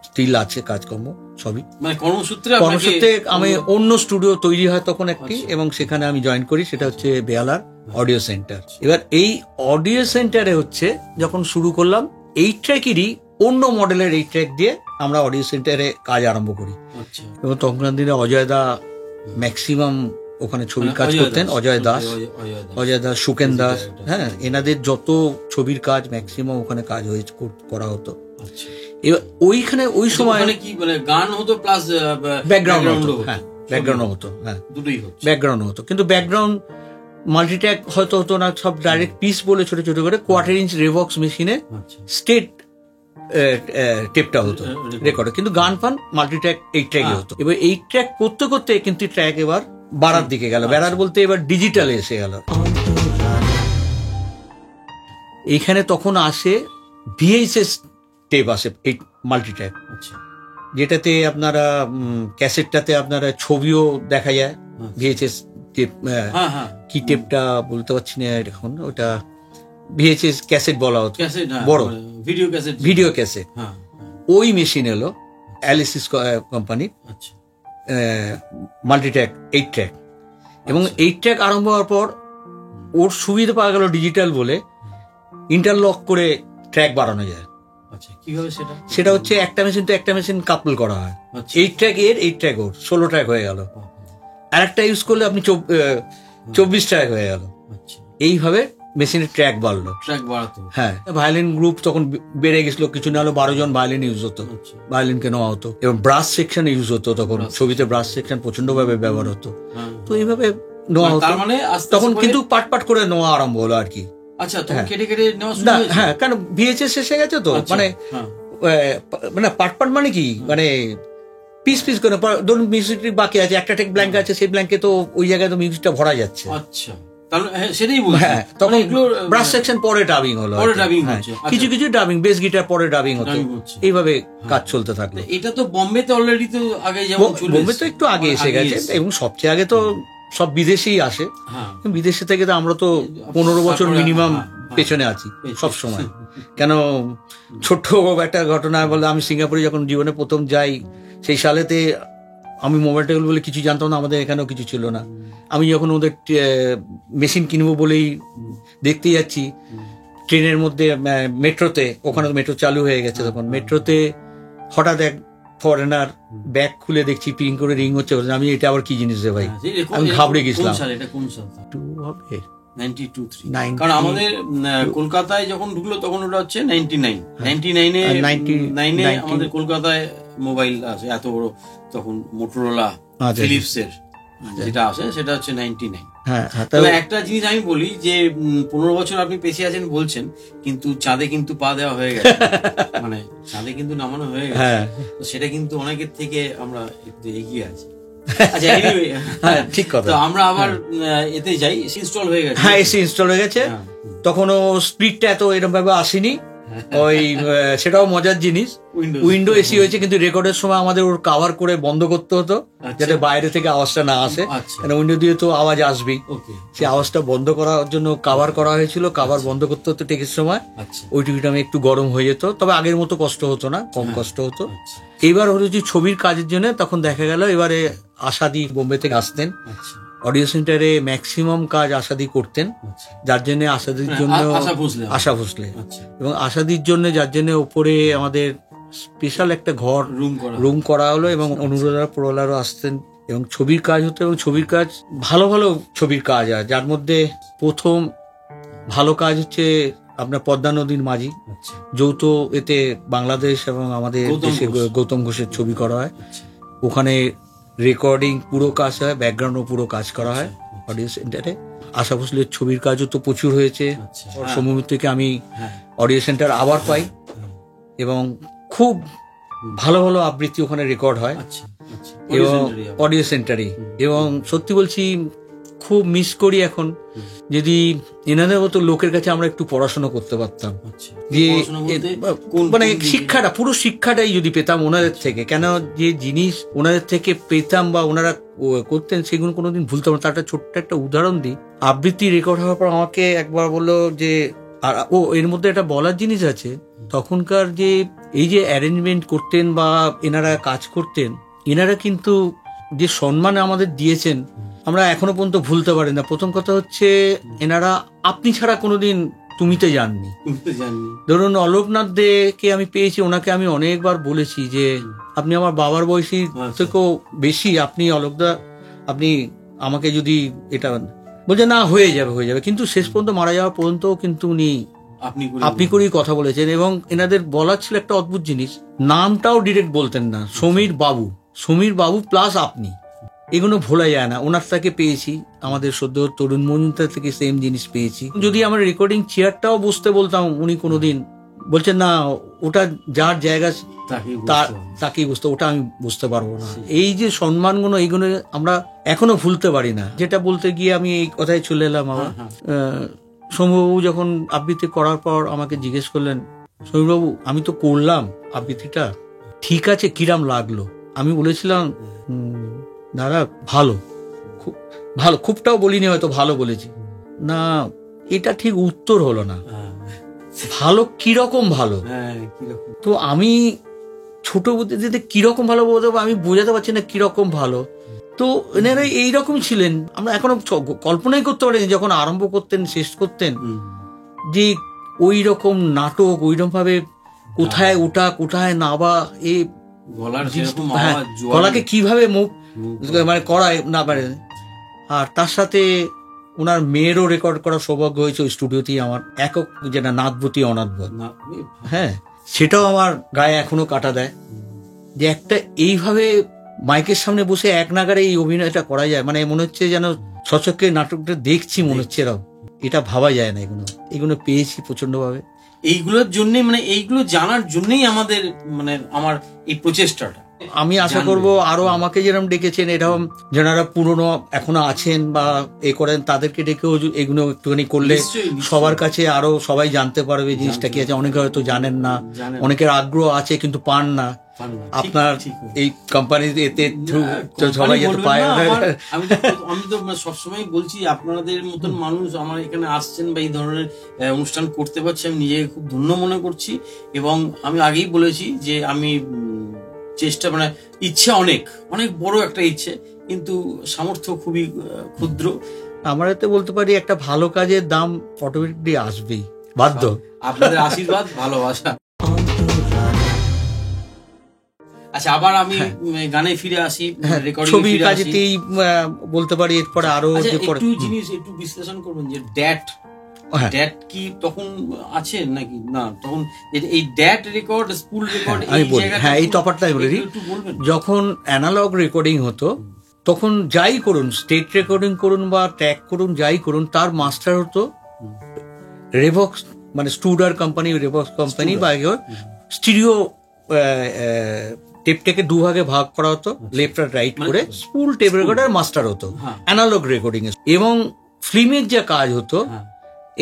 স্টিল আছে কাজকর্ম সবই। মানে কর্মসূত্রে আমি অন্য স্টুডিও তৈরি হয় তখন একটি, এবং সেখানে আমি জয়েন করি, সেটা হচ্ছে বেহালার অডিও সেন্টার। এবার এই অডিও সেন্টারে হচ্ছে যখন শুরু করলাম 8 ট্র্যাকেরই অন্য মডেলের 8 ট্র্যাক দিয়ে আমরা অডিও সেন্টারে কাজ আরম্ভ করি। এবং তখনকার দিনে অজয় দা ম্যাক্সিমাম ওখানে ছবির কাজ করতেন, অজয় দাস, সুকেন দাস, হ্যাঁ, এনাদের যত ছবির কাজ ম্যাক্সিমাম ওখানে কাজ করা হতো। এবার ওইখানে ওই সময় কি মানে গান হতো প্লাস ব্যাকগ্রাউন্ড হতো, হ্যাঁ ব্যাকগ্রাউন্ড হতো, হ্যাঁ দুটোই হতো, ব্যাকগ্রাউন্ড হতো, কিন্তু ব্যাকগ্রাউন্ড মাল্টিট্র্যাক হয়তো হতো না, সব ডাইরেক্ট পিস বলে ছোট ছোট করে 1/4 ইঞ্চ রেভক্স মেশিনে স্টেট টেপটা হতো রেকর্ডে, কিন্তু গান ফান মাল্টিট্র্যাক 8 ট্র্যাকই হতো। এবার 8 ট্র্যাক করতে করতে কিন্তু ট্র্যাক এবার বাড়ার দিকে গেল, বেড়ার বলতে এবার ডিজিটালে এসে গেল। এইখানে তখন আসে ভিএইচএস টেপ আসে, এই মাল্টিট্র্যাক, যেটাতে আপনারা ক্যাসেটটাতে আপনারা ছবিও দেখা যায়। ভিএইচএস টেপ, কি টেপটা বলতে পারছি না এখন, ওটা ভিএইচএস ক্যাসেট বলা হতো, বড় ভিডিও ক্যাসেট। ওই মেশিন এলো অ্যালিসিস কোম্পানির মাল্টিট্র্যাক 8 ট্র্যাক, এবং 8 ট্র্যাক আরম্ভ হওয়ার পর ওর সুবিধা পাওয়া গেল ডিজিটাল বলে, ইন্টারলক করে ট্র্যাক বাড়ানো যায়। সেটা হচ্ছে একটা মেশিন তো একটা মেশিন কাপল করা হয়, 8 ট্র্যাক এর 8 ট্র্যাক ওর 16 ট্র্যাক হয়ে গেল, আরেকটা ইউজ করলে আপনি 24 ট্র্যাক হয়ে গেল। এইভাবে মেশিনের ট্র্যাক বাড়লো, হ্যাঁ। ভায়োলিন গ্রুপ তখন বেড়ে গেছিল, কিছু না হলো 12 জন ভায়োলিন ইউজ হতো, ভায়োলিনকে নেওয়া হতো, এবং ব্রাস সেকশন ইউজ হতো তখন, ছবিতে ব্রাস সেকশন প্রচন্ড ভাবে ব্যবহার হতো, তো এইভাবে নেওয়া হতো। তখন কিন্তু পাট করে নেওয়া আরম্ভ হলো আর কি। হ্যাঁ, কেন ভিএইচএস এসে গেছে তো, মানে পাট মানে কি, মানে পিস পিস করে, ধরুন মিউজিক বাকি আছে, একটা টেক ব্ল্যাঙ্ক আছে, সেই ব্ল্যাঙ্কে তো ওই জায়গায় তো মিউজিকটা ভরা যাচ্ছে। হ্যাঁ, তখন ব্রাস সেকশন পরে ডাবিং হলো, কিছু কিছু ডাবিং, বেস গিটার পরে ডাবিং হতো, এইভাবে কাজ চলতে থাকলো। এটা তো বোম্বেতে অলরেডি তো আগে, বোম্বে তো একটু আগে এসে গেছে, এবং সবচেয়ে আগে তো সব বিদেশেই আসে, বিদেশে থেকে তো আমরা তো 15 বছর মিনিমাম পেছনে আছি সব সময়। কেন ছোট্ট একটা ঘটনা বলে, আমি সিঙ্গাপুরে যখন জীবনে প্রথম যাই, সেই সালেতে আমি মোবাইল টেবিল বলে কিছু জানতাম না, আমাদের এখানেও কিছু ছিল না। আমি যখন ওদের মেশিন কিনবো বলেই দেখতে যাচ্ছি, ট্রেনের মধ্যে মেট্রোতে, ওখানে মেট্রো চালু হয়ে গেছে তখন, মেট্রোতে হঠাৎ এক ফরেনার ব্যাগ খুলে দেখছি পিং করে রিং হচ্ছে, আমি এটা আবার কি জিনিস রে ভাই, আমি ঘাবড়ে গেছিলাম। কারণ আমাদের কলকাতায় যখন ঢুকলো তখন ওটা হচ্ছে 99 আমাদের কলকাতায় মোবাইল আছে এত বড়, তখন মোটরোলা ফিলিপস এর যেটা আসে সেটা হচ্ছে 99। তবে একটা জিনিস আমি বলি যে 15 বছর আপনি পেছে আছেন বলছেন, কিন্তু চাঁদে কিন্তু পা দেওয়া হয়ে গেছে, মানে চাঁদে কিন্তু নামানো হয়ে গেছে, সেটা কিন্তু অনেকের থেকে আমরা একটু এগিয়ে আছি। আচ্ছা, ঠিক কথা। আমরা আবার এতে যাই, ইনস্টল হয়ে গেছে। হ্যাঁ, এসি ইনস্টল হয়ে গেছে, তখনও স্পিডটা এত এরকম ভাবে আসেনি, ওই সেটাও মজার জিনিস। উইন্ডো এসি হয়েছে, কিন্তু রেকর্ডের সময় আমাদের ওর কাভার করে বন্ধ করতে হতো, যাতে বাইরে থেকে আওয়াজটা না আসে, কারণ উইন্ডো দিয়ে তো আওয়াজ আসবেই, সেই আওয়াজটা বন্ধ করার জন্য কাভার করা হয়েছিল, কাভার বন্ধ করতে হতো টেকের সময়, ওই টিভিটা একটু গরম হয়ে যেত, তবে আগের মতো কষ্ট হতো না, কম কষ্ট হতো। এবার হলো যে ছবির কাজের জন্য তখন দেখা গেল এবারে আশাদি বোম্বে থেকে আসতেন, অডিও সেন্টারে ম্যাক্সিমাম কাজ আশাদি করতেন, যার জন্য আশাদির জন্য আশা ভোসলে, এবং আশাদির জন্য যার জন্য ওপরে আমাদের স্পেশাল একটা ঘর রুম করা হলো, এবং অনুরাধা প্রহ্লাদও আসতেন, এবং ছবির কাজ হতো, এবং ছবির কাজ ভালো ভালো ছবির কাজ আছে, যার মধ্যে প্রথম ভালো কাজ হচ্ছে আপনার পদ্মা নদীর মাঝি, যৌথ এতে বাংলাদেশ এবং আমাদের দেশে গৌতম ঘোষের ছবি করা হয়, ওখানে রেকর্ডিং পুরো কাজ হয়, ব্যাকগ্রাউন্ডও পুরো কাজ করা হয় অডিও সেন্টারে। আশা ভোসলের ছবির কাজও তো প্রচুর হয়েছে, সময় থেকে আমি অডিও সেন্টার আবার পাই, এবং খুব ভালো ভালো আবৃত্তি ওখানে রেকর্ড হয় এবং অডিও সেন্টারে, এবং সত্যি বলছি খুব মিস করি এখন, যদি এনাদের মতো লোকের কাছে আমরা একটু পড়াশোনা করতে পারতাম, যে মানে শিক্ষাটা, পুরো শিক্ষাটাই যদি পেতাম ওনাদের থেকে। কেন যে জিনিস ওনাদের থেকে পেতাম বা ওনারা করতেন সেগুলো কোনোদিন ভুলতাম না। তার একটা ছোট্ট একটা উদাহরণ দিই। আবৃত্তি রেকর্ড হওয়ার পর আমাকে একবার বললো যে, আর এর মধ্যে একটা বলার জিনিস আছে, তখনকার যে এই যে অ্যারেঞ্জমেন্ট করতেন বা এনারা কাজ করতেন, এনারা কিন্তু যে সম্মান আমাদের দিয়েছেন আমরা এখনো পর্যন্ত ভুলতে পারি না। প্রথম কথা হচ্ছে, এনারা আপনি ছাড়া কোনোদিন তুমিতে যাননি। ধরুন অলোকনাথ দে কে আমি পেয়েছি, ওনাকে আমি অনেকবার বলেছি যে আপনি আমার বাবার বয়সী থেকেও বেশি, আপনি অলোকদা, আপনি আমাকে যদি এটা বলছে না হয়ে যাবে, কিন্তু শেষ পর্যন্ত মারা যাওয়া পর্যন্ত কিন্তু উনি আপনি করেই কথা বলেছেন। এবং এনাদের বলার ছিল একটা অদ্ভুত জিনিস, নামটাও ডিরেক্ট বলতেন না, সমীর বাবু প্লাস আপনি, এগুলো ভোলা যায় না। ওনার থেকে পেয়েছি, আমাদের সদ্য তরুণ মজুমদার থেকে সেম জিনিস পেয়েছি। যদি আমার রেকর্ডিং চেয়ারটাও বসতে বলতাম, উনি কোনোদিন বলছেন না, ওটা যার জায়গা তাকেই বুঝতে, ওটা আমি বুঝতে পারবো না। এই যে সম্মানগুলো, এইগুলো আমরা এখনো ভুলতে পারি না। যেটা বলতে গিয়ে আমি এই কথায় চলে এলাম আবার, সৌম্যবাবু যখন আবৃত্তি করার পর আমাকে জিজ্ঞেস করলেন, সৌম্যবাবু আমি তো করলাম আবৃত্তিটা, ঠিক আছে, কিরাম লাগলো? আমি বলেছিলাম, দাদা ভালো, খুব ভালো, খুবটাও বলিনি, হয়তো ভালো বলেছি না, এটা ঠিক উত্তর হলো না। ভালো কিরকম ভালো? তো আমি ছোট বুদ্ধিতে কিরকম ভালো বলতে আমি বোঝাতে পারছি না কিরকম ভালো। তো এনারা এইরকম ছিলেন, আমরা এখনো কল্পনাই করতে পারিনি যখন আরম্ভ করতেন, শেষ করতেন, যে ওই রকম নাটক, ওইরকম ভাবে কোথায় ওঠা কোথায় নাবা, এই গলাকে কিভাবে মুখ মানে করায় না পারে। আর তার সাথে ওনার মেয়েরও রেকর্ড করার সৌভাগ্য হয়েছে ওই স্টুডিওতেই, আমার একক, যেটা নাথবতী অনাথবত, হ্যাঁ, সেটাও আমার গায়ে এখনো কাটা দেয়, যে একটা এইভাবে মাইকের সামনে বসে এক নাগারে এই অভিনয়টা করা যায়, মানে মনে হচ্ছে যেন সচক্ষে নাটকটা দেখছি, মনে হচ্ছে এরাও, এটা ভাবা যায় না। এগুলো পেয়েছি প্রচন্ড ভাবে। এইগুলোর জন্যই, মানে এইগুলো জানার জন্যই আমাদের, মানে আমার এই প্রচেষ্টাটা। আমি আশা করব আরো আমাকে যেরকম ডেকেছেন, এরকম যারা পুরনো এখনো আছেন বা এ করেন, তাদেরকে ডেকেও এগুলো একটুখানি করলে সবার কাছে আরো সবাই জানতে পারবে জিনিসটা কি আছে। অনেকে হয়তো জানেন না, অনেকের আগ্রহ আছে কিন্তু পান না। আপনার এই কোম্পানি এতে সবাই যাতে পায়। আমি তো সবসময় বলছি, আপনাদের মতন মানুষ আমার এখানে আসছেন বা এই ধরনের অনুষ্ঠান করতে পারছি, আমি নিজেকে খুব ধন্য মনে করছি। এবং আমি আগেই বলেছি যে আমি চেষ্টা, মানে ইচ্ছা অনেক অনেক বড় একটা ইচ্ছে, কিন্তু সামর্থ্য খুবই ক্ষুদ্র। আমরা তো বলতে পারি একটা ভালো কাজের দাম অটোমেটিকলি আসবেই, বাধ্য। আপনাদের আশীর্বাদ, ভালোবাসা। আচ্ছা, আবার আমি গানে ফিরে আসি, ছবির কাজেতেই বলতে পারি। এরপরে আরো একটু জিনিস একটু বিশ্লেষণ করবেন, যে ড্যাট কি তখন আছে নাকি না, তখন এই ড্যাট রেকর্ড, স্পুল রেকর্ড, আমি বলি, হ্যাঁ, এই তফাৎটাই বলে দিই। যখন অ্যানালগ রেকর্ডিং হতো, তখন যাই করুন, স্টেট রেকর্ডিং করুন বা ট্র্যাক করুন, যাই করুন, তার মাস্টার হতো রেভক্স, মানে স্টুডার কোম্পানি, রেভক্স কোম্পানি, বা স্টিরিও টেপটাকে দুভাগে ভাগ করা হতো, লেফট আর রাইট করে। স্পুল টেপ রেকর্ডার মাস্টার হতো অ্যানালগ রেকর্ডিং এ। এবং ফিল্মের যে কাজ হতো,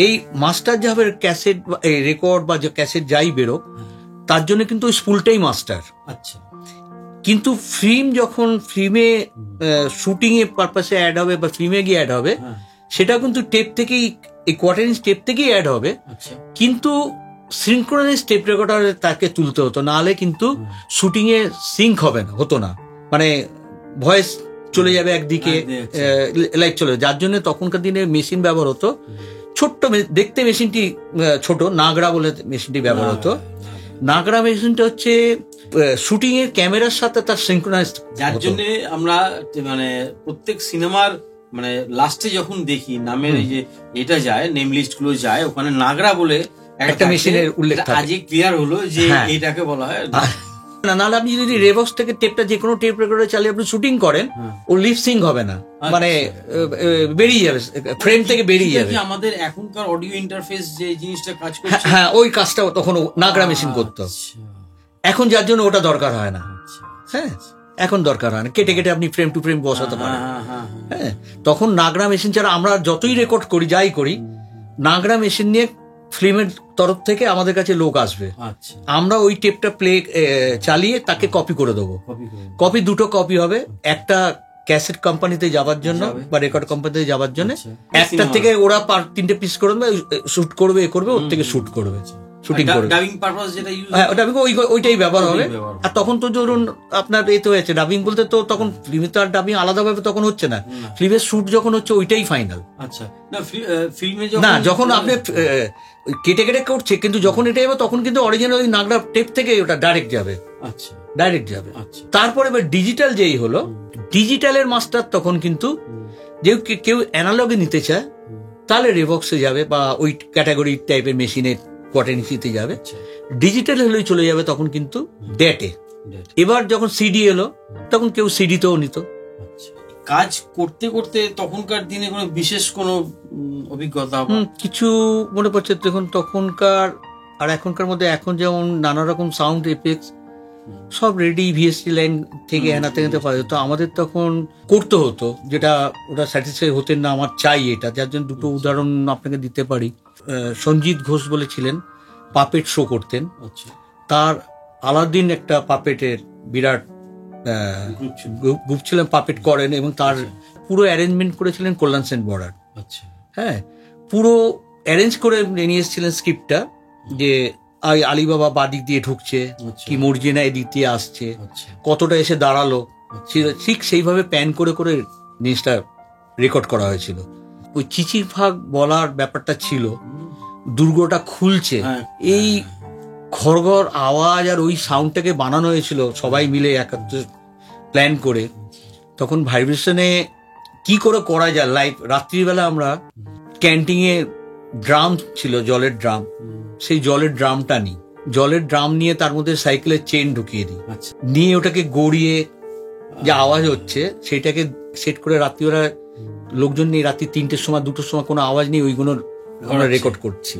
এই মাস্টার যাবে ক্যাসেট রেকর্ড বা যে ক্যাসেট যাই বেরো, তার জন্য কিন্তু ওই স্পুলটাই মাস্টার। আচ্ছা, কিন্তু ফিল্ম যখন ফিল্মে শুটিং এর পারপাসে অ্যাড হবে বা ফিল্মে গিয়ে অ্যাড হবে, সেটা কিন্তু টেপ থেকেই, এই কোয়ার্টার ইঞ্চ টেপ থেকেই অ্যাড হবে। কিন্তু সিনক্রোনাইজ টেপ রেকর্ডারে তাকে তুলতে হতো, নাহলে কিন্তু শুটিং এ সিঙ্ক হবে না, হতো না, মানে ভয়েস চলে যাবে একদিকে, লাইট চলে যাবে। যার জন্য তখনকার দিনে মেশিন ব্যবহার হতো, ছোট্ট দেখতে মেশিনটি ছোট, নাগড়া বলে মেশিনটি ব্যবহার হতো। নাগড়া মেশিনটা হচ্ছে শুটিং এর ক্যামেরার সাথে তার সিনক্রোনাইজ, যার জন্য আমরা মানে প্রত্যেক সিনেমার মানে লাস্টে যখন দেখি নামের এই যে এটা যায়, নেম লিস্ট গুলো যায়, ওখানে নাগড়া বলে একটা মেশিনের উল্লেখ থাকে। আজকে ক্লিয়ার হলো যে এটাকে বলা হয় না। নাহলে আপনি যদি রেভক্স থেকে টেপটা যে কোনো টেপ রেকর্ডারে চালিয়ে আপনি শুটিং করেন, ও লিপসিং হবে না, মানে বেরিয়ে যাবে, ফ্রেম থেকে বেরিয়ে যাবে। আমাদের এখনকার অডিও ইন্টারফেস যে জিনিসটা কাজ করছে, হ্যাঁ, ওই কাজটা তখন নাগড়া মেশিন করতো। এখন যার জন্য ওটা দরকার হয় না। হ্যাঁ, এখন দরকার হয় না, কেটে কেটে আপনি ফ্রেম টু ফ্রেম বসাতে পারেন। হ্যাঁ, তখন নাগরা মেশিন ছাড়া আমরা যতই রেকর্ড করি যাই করি, নাগরা মেশিন নিয়ে ফিল্মের তরফ থেকে আমাদের কাছে লোক আসবে, আমরা ওই টেপটা প্লে চালিয়ে তাকে কপি করে দেবো। কপি দুটো কপি হবে, একটা ক্যাসেট কোম্পানিতে যাওয়ার জন্য বা রেকর্ড কোম্পানিতে যাওয়ার জন্য, একটা থেকে ওরা 3টে পিস করে দেবে, শুট করবে, এ করবে, ওর থেকে শুট করবে, শুটিং করবে। হ্যাঁ, ডাবিং ওইটাই ব্যবহার হবে। আর তখন তো ধরুন আপনার এতে হয়েছে ডাবিং বলতে, তো তখন ফিল্মে তো আর ডাবিং আলাদাভাবে তখন হচ্ছে না, ফিল্মের শুট যখন হচ্ছে ওইটাই ফাইনাল। না, যখন আপনি কেটে কেটে করছে, কিন্তু যখন এটা যাবে তখন কিন্তু অরিজিনাল ওই নাগরা টেপ থেকে ওটা ডাইরেক্ট যাবে, ডাইরেক্ট যাবে। তারপরে এবার ডিজিটাল যেই হলো, ডিজিটালের মাস্টার তখন কিন্তু যে কেউ অ্যানালগে নিতে চায় তাহলে রেভক্সে যাবে বা ওই ক্যাটাগরি টাইপের মেশিনে কোয়ার্টেনিসিতে যাবে। ডিজিটাল হলেই চলে যাবে তখন কিন্তু ডেটে। এবার যখন সিডি এলো তখন কেউ সিডিতেও নিত। কাজ করতে করতে তখনকার দিনে কোনো বিশেষ কোনো অভিজ্ঞতা কিছু মনে পড়ছে? দেখুন তখনকার আর এখনকার মধ্যে, এখন যেমন নানা রকম সাউন্ড এফেক্টস সব রেডি ভিএসটি লাইন থেকে এনাতে পাওয়া যেত, আমাদের তখন করতে হতো, যেটা ওটা স্যাটিসফাই হতেন না, আমার চাই এটা। যার জন্য দুটো উদাহরণ আপনাকে দিতে পারি। সঞ্জিত ঘোষ বলেছিলেন, পাপেট শো করতেন, তার আলাদিন একটা পাপেটের বিরাট গ্রুপ ছিলেন, পাপেট করেন, এবং তার পুরো অ্যারেঞ্জমেন্ট করেছিলেন কল্যাণ সেন বর্ডার। হ্যাঁ, পুরো অ্যারেঞ্জ করে নিয়ে এসেছিলেন স্ক্রিপ্টটা, যে আলিবাবা বাদিক দিয়ে ঢুকছে, কি মর্জিনা এদিক দিয়ে আসছে, কতটা এসে দাঁড়ালো, ঠিক সেইভাবে প্যান করে করে জিনিসটা রেকর্ড করা হয়েছিল। ওই চিচির ভাগ বলার ব্যাপারটা ছিল, দুর্গটা খুলছে, এই ঘরঘর আওয়াজ আর ওই সাউন্ডটাকে বানানো হয়েছিল সবাই মিলে একাত্রে প্ল্যান করে। তখন ভাইব্রেশনে কি করে করা যায় লাইভ। রাত্রিবেলা আমরা ক্যান্টিনে ড্রাম ছিল, জলের ড্রাম, সেই জলের ড্রামটা নিই, জলের ড্রাম নিয়ে তার মধ্যে সাইকেলের চেন ঢুকিয়ে দিই, নিয়ে ওটাকে গড়িয়ে যে আওয়াজ হচ্ছে সেটাকে সেট করে রাত্রিবেলা লোকজন নেই, রাত্রি 3টের সময় 2টোর সময় কোনো আওয়াজ নেই, ওইগুলো আমরা রেকর্ড করছি।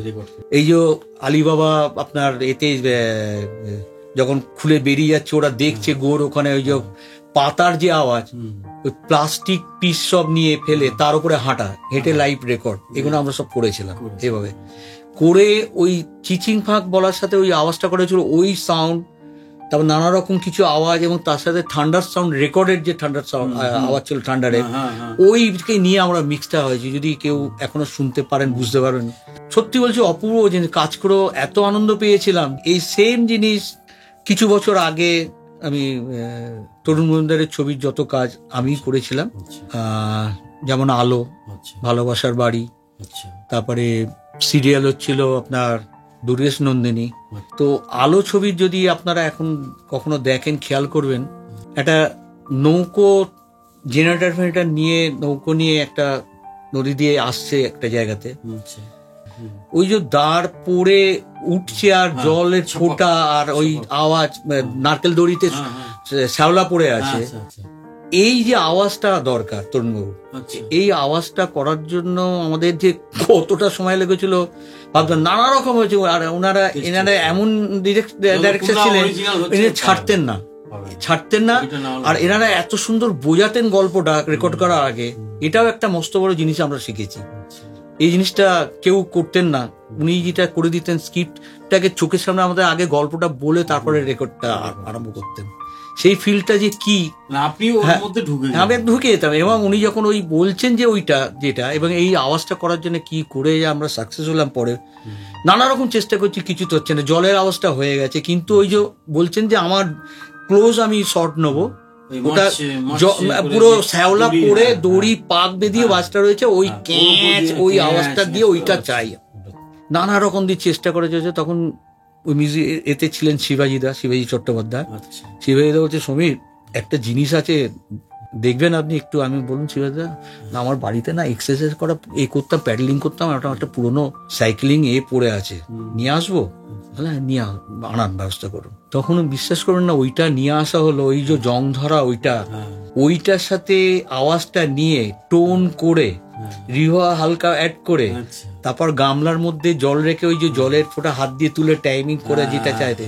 এই যে আলিবাবা আপনার এতে যখন খুলে বেরিয়ে যাচ্ছে, ওরা দেখছে গোর ওখানে, ওই যে পাতার যে আওয়াজ, ওই প্লাস্টিক পিস সব নিয়ে ফেলে তার উপরে হাঁটা, হেঁটে লাইভ রেকর্ড, এগুলো আমরা সব করেছিলাম। এভাবে করে ওই চিচিং ফাঁক বলার সাথে ওই আওয়াজটা করেছিল, ওই সাউন্ড, তারপর নানা রকম কিছু আওয়াজ, এবং তার সাথে থান্ডার সাউন্ড, রেকর্ডের যে থান্ডার সাউন্ড আওয়াজ ছিল থান্ডারের, ওইকে নিয়ে আমরা মিক্সটা হয়েছি। যদি কেউ এখনো শুনতে পারেন, বুঝতে পারবেন, সত্যি বলছি অপূর্ব জিনিস, কাজ করেও এত আনন্দ পেয়েছিলাম। এই সেম জিনিস কিছু বছর আগে আমি তরুণ মজুমদারের ছবির যত কাজ আমি করেছিলাম, যেমন আলো, ভালোবাসার বাড়ি, তারপরে সিরিয়াল হচ্ছিল আপনার দুর্গেশ নন্দিনী। তো আলো ছবির যদি আপনারা এখন কখনো দেখেন, খেয়াল করবেন, একটা নৌকো জেনারেটর নিয়ে, নৌকো নিয়ে একটা নদী দিয়ে আসছে একটা জায়গাতে, ওই যে দাঁড় পড়ে উঠছে আর জলের ফোঁটা আর ওই আওয়াজ, নারকেল দড়িতে শ্যাওলা পড়ে আছে, এই যে আওয়াজটা দরকার তরুণবাবু, এই আওয়াজটা করার জন্য আমাদের যে কতটা সময় লেগেছিল ভাবতাম, নানা রকম হয়েছে। আর এনারা এমন ডাইরেক্টর ছিলেন, ছাড়তেন না, আর এনারা এত সুন্দর বোঝাতেন গল্পটা রেকর্ড করার আগে। এটাও একটা মস্ত বড় জিনিস আমরা শিখেছি। এই জিনিসটা কেউ করতেন না, উনি যেটা করে দিতেন, স্ক্রিপ্টটাকে চোখের সামনে আমাদের আগে গল্পটা বলে তারপরে রেকর্ডটা আরম্ভ করতেন। সেই ফিলটা যে কি আমি ঢুকে যেতাম, এবং উনি যখন ওই বলছেন যে ওইটা যেটা, এবং এই আওয়াজটা করার জন্য কি করে আমরা সাকসেস হলাম পরে, নানা রকম চেষ্টা করছি, কিছু তো হচ্ছে না, জলের আওয়াজটা হয়ে গেছে, কিন্তু ওই যে বলছেন যে আমার ক্লোজ আমি শর্ট নেবো, ওটা পুরো শ্যাওলা পড়ে দড়ি পাক বেঁধিয়ে বাজটা রয়েছে, ওই ক্যাচ ওই আওয়াজটা দিয়ে ওইটা চাই। নানা রকম দিয়ে চেষ্টা করে চলেছে। তখন ওই মিউজিক এতে ছিলেন শিবাজি চট্টোপাধ্যায়। শিবাজিদা বলছে, সমীর একটা জিনিস আছে দেখবেন আপনি একটু। আমি বলুন শিবাজিদা, না আমার বাড়িতে না এক্সারসাইজ করা করতাম, প্যাডেলিং করতাম, একটা পুরোনো সাইক্লিং পড়ে আছে, নিয়ে আসবো? নিয়ে আনার ব্যবস্থা করুন। তখন বিশ্বাস করবেন না, ওইটা নিয়ে আসা হলো, ওই যে জং ধরা ওইটার সাথে আওয়াজটা নিয়ে টোন করে, রিহা হালকা অ্যাড করে, তারপর গামলার মধ্যে জল রেখে ওই যে জলের ফোঁটা হাত দিয়ে তুলে টাইমিং করে যেটা চাইতে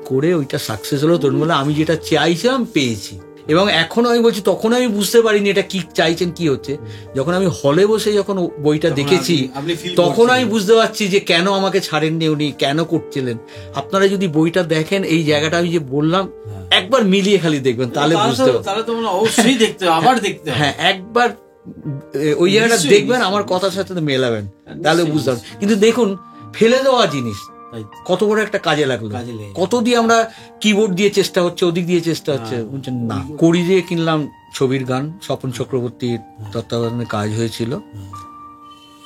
করে, ওইটা সাকসেস হলো। তরুণ বলে, আমি যেটা চাইছিলাম পেয়েছি। এবং এখনো আমি বলছি, তখন আমি বুঝতে পারিনি এটা কি চাইছেন, কি হচ্ছে। যখন আমি হলে বসে যখন বইটা দেখেছি, তখন আমি বুঝতে পারছি যে কেন আমাকে ছাড়েননি উনি, কেন করছিলেন। আপনারা যদি বইটা দেখেন, এই জায়গাটা আমি যে বললাম একবার মিলিয়ে খালি দেখবেন, তাহলে বুঝতে পারবেন। হ্যাঁ, একবার ওই জায়গাটা দেখবেন, আমার কথার সাথে মেলাবেন, তাহলে বুঝতে পারবেন। কিন্তু দেখুন, ফেলে দেওয়া জিনিস কত বড় একটা কাজে লাগলো। কত দিয়ে আমরা কিবোর্ড দিয়ে চেষ্টা হচ্ছে, ওদিক দিয়ে চেষ্টা হচ্ছে, বুঝছেন না। কড়ি দিয়ে কিনলাম ছবির গান, স্বপন চক্রবর্তীর তত্ত্বাবধানে কাজ হয়েছিল।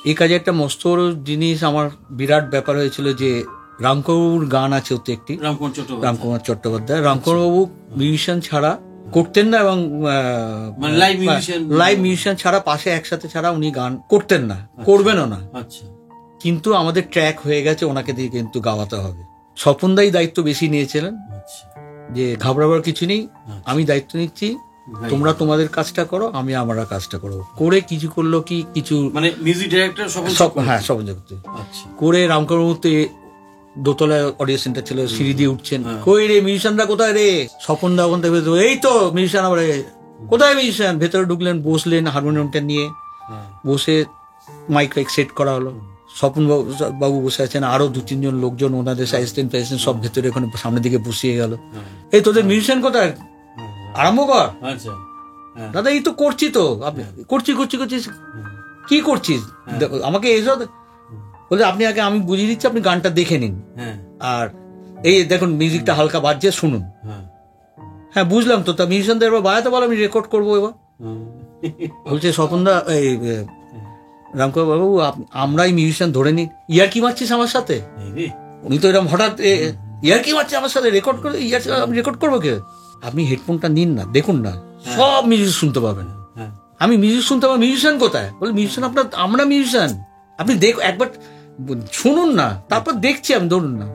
এই কাজে একটা মস্ত বড় জিনিস, আমার বিরাট ব্যাপার হয়েছিল যে রামকুমারবাবুর গান আছে ওতে একটি, রামকুমার চট্টোপাধ্যায়। রামকুমারবাবু মিউজিশিয়ান ছাড়া করতেন না, এবং লাইভ মিউজিশিয়ান ছাড়া, পাশে একসাথে ছাড়া উনি গান করতেন না, করবেনও না। কিন্তু আমাদের ট্র্যাক হয়ে গেছে, ওনাকে দিয়ে কিন্তু গাওয়াতে হবে। স্বপনদাই দায়িত্ব বেশি নিয়েছিলেন যে ঘাবড়াবার কিছু নেই, আমি দায়িত্ব নিচ্ছি, তোমরা তোমাদের কাজটা করো, আমি আমার কাজটা করবো। করে কিছু করলো কি, কিছু মানে মিউজিক ডাইরেক্টর, হ্যাঁ, স্বপন চক্রবর্তী করে রামকুমারবাবুতে দোতলায় অডিও সেন্টার ছিল, সিঁড়ি দিয়ে উঠছেন, কই রে মিউজিশিয়ানরা কোথায় রে? স্বপন দা ওখান থেকে, এই তো মিউজিশিয়ান, আবার কোথায় মিউজিশিয়ান? ভেতরে ঢুকলেন, বসলেন, হারমোনিয়ামটা নিয়ে বসে মাইক ফাইক সেট করা হলো। স্বপন বাবু বসে আছেন, আরো 2-3 জন লোকজন, ওনাদের অ্যাসিস্ট্যান্ট ফ্যাসিস্ট্যান্ট সব ভেতরে ওখানে সামনের দিকে বসিয়ে গেল। এই তোদের মিউজিশিয়ান কোথায়, আরম্ভ কর। দাদা এই তো করছি, তো করছি, কি করছিস, আমাকে এসব বলে, আপনি আগে, আমি বুঝিয়ে দিচ্ছি, আপনি গানটা দেখে নিন, আর এই দেখুন মিউজিকটা হালকা বাজছে, শুনুন। হ্যাঁ, বুঝলাম তো, তা মিউজিশিয়ানদের এবার বাজাতে বলো, আমি রেকর্ড করবো। এবার বলছে স্বপনদা, এই রামকুমার বাবু, আমরাই মিউজিশিয়ান ধরে নিন। ইয়ার কি মারছিস আমার সাথে? উনি তো এরকম হঠাৎ ইয়ার কি মারছে আমার সাথে, রেকর্ড করে, আমি রেকর্ড করবো কে? আপনি হেডফোনটা নিন না, দেখুন না, সব মিউজিক শুনতে পাবেন। আমি মিউজিক শুনতে পাবো, মিউজিশিয়ান কোথায়? বলে মিউজিশিয়ান আপনার, আমরা মিউজিশিয়ান, আপনি একবার শুনুন না, তারপর দেখছি আমি, ধরুন না।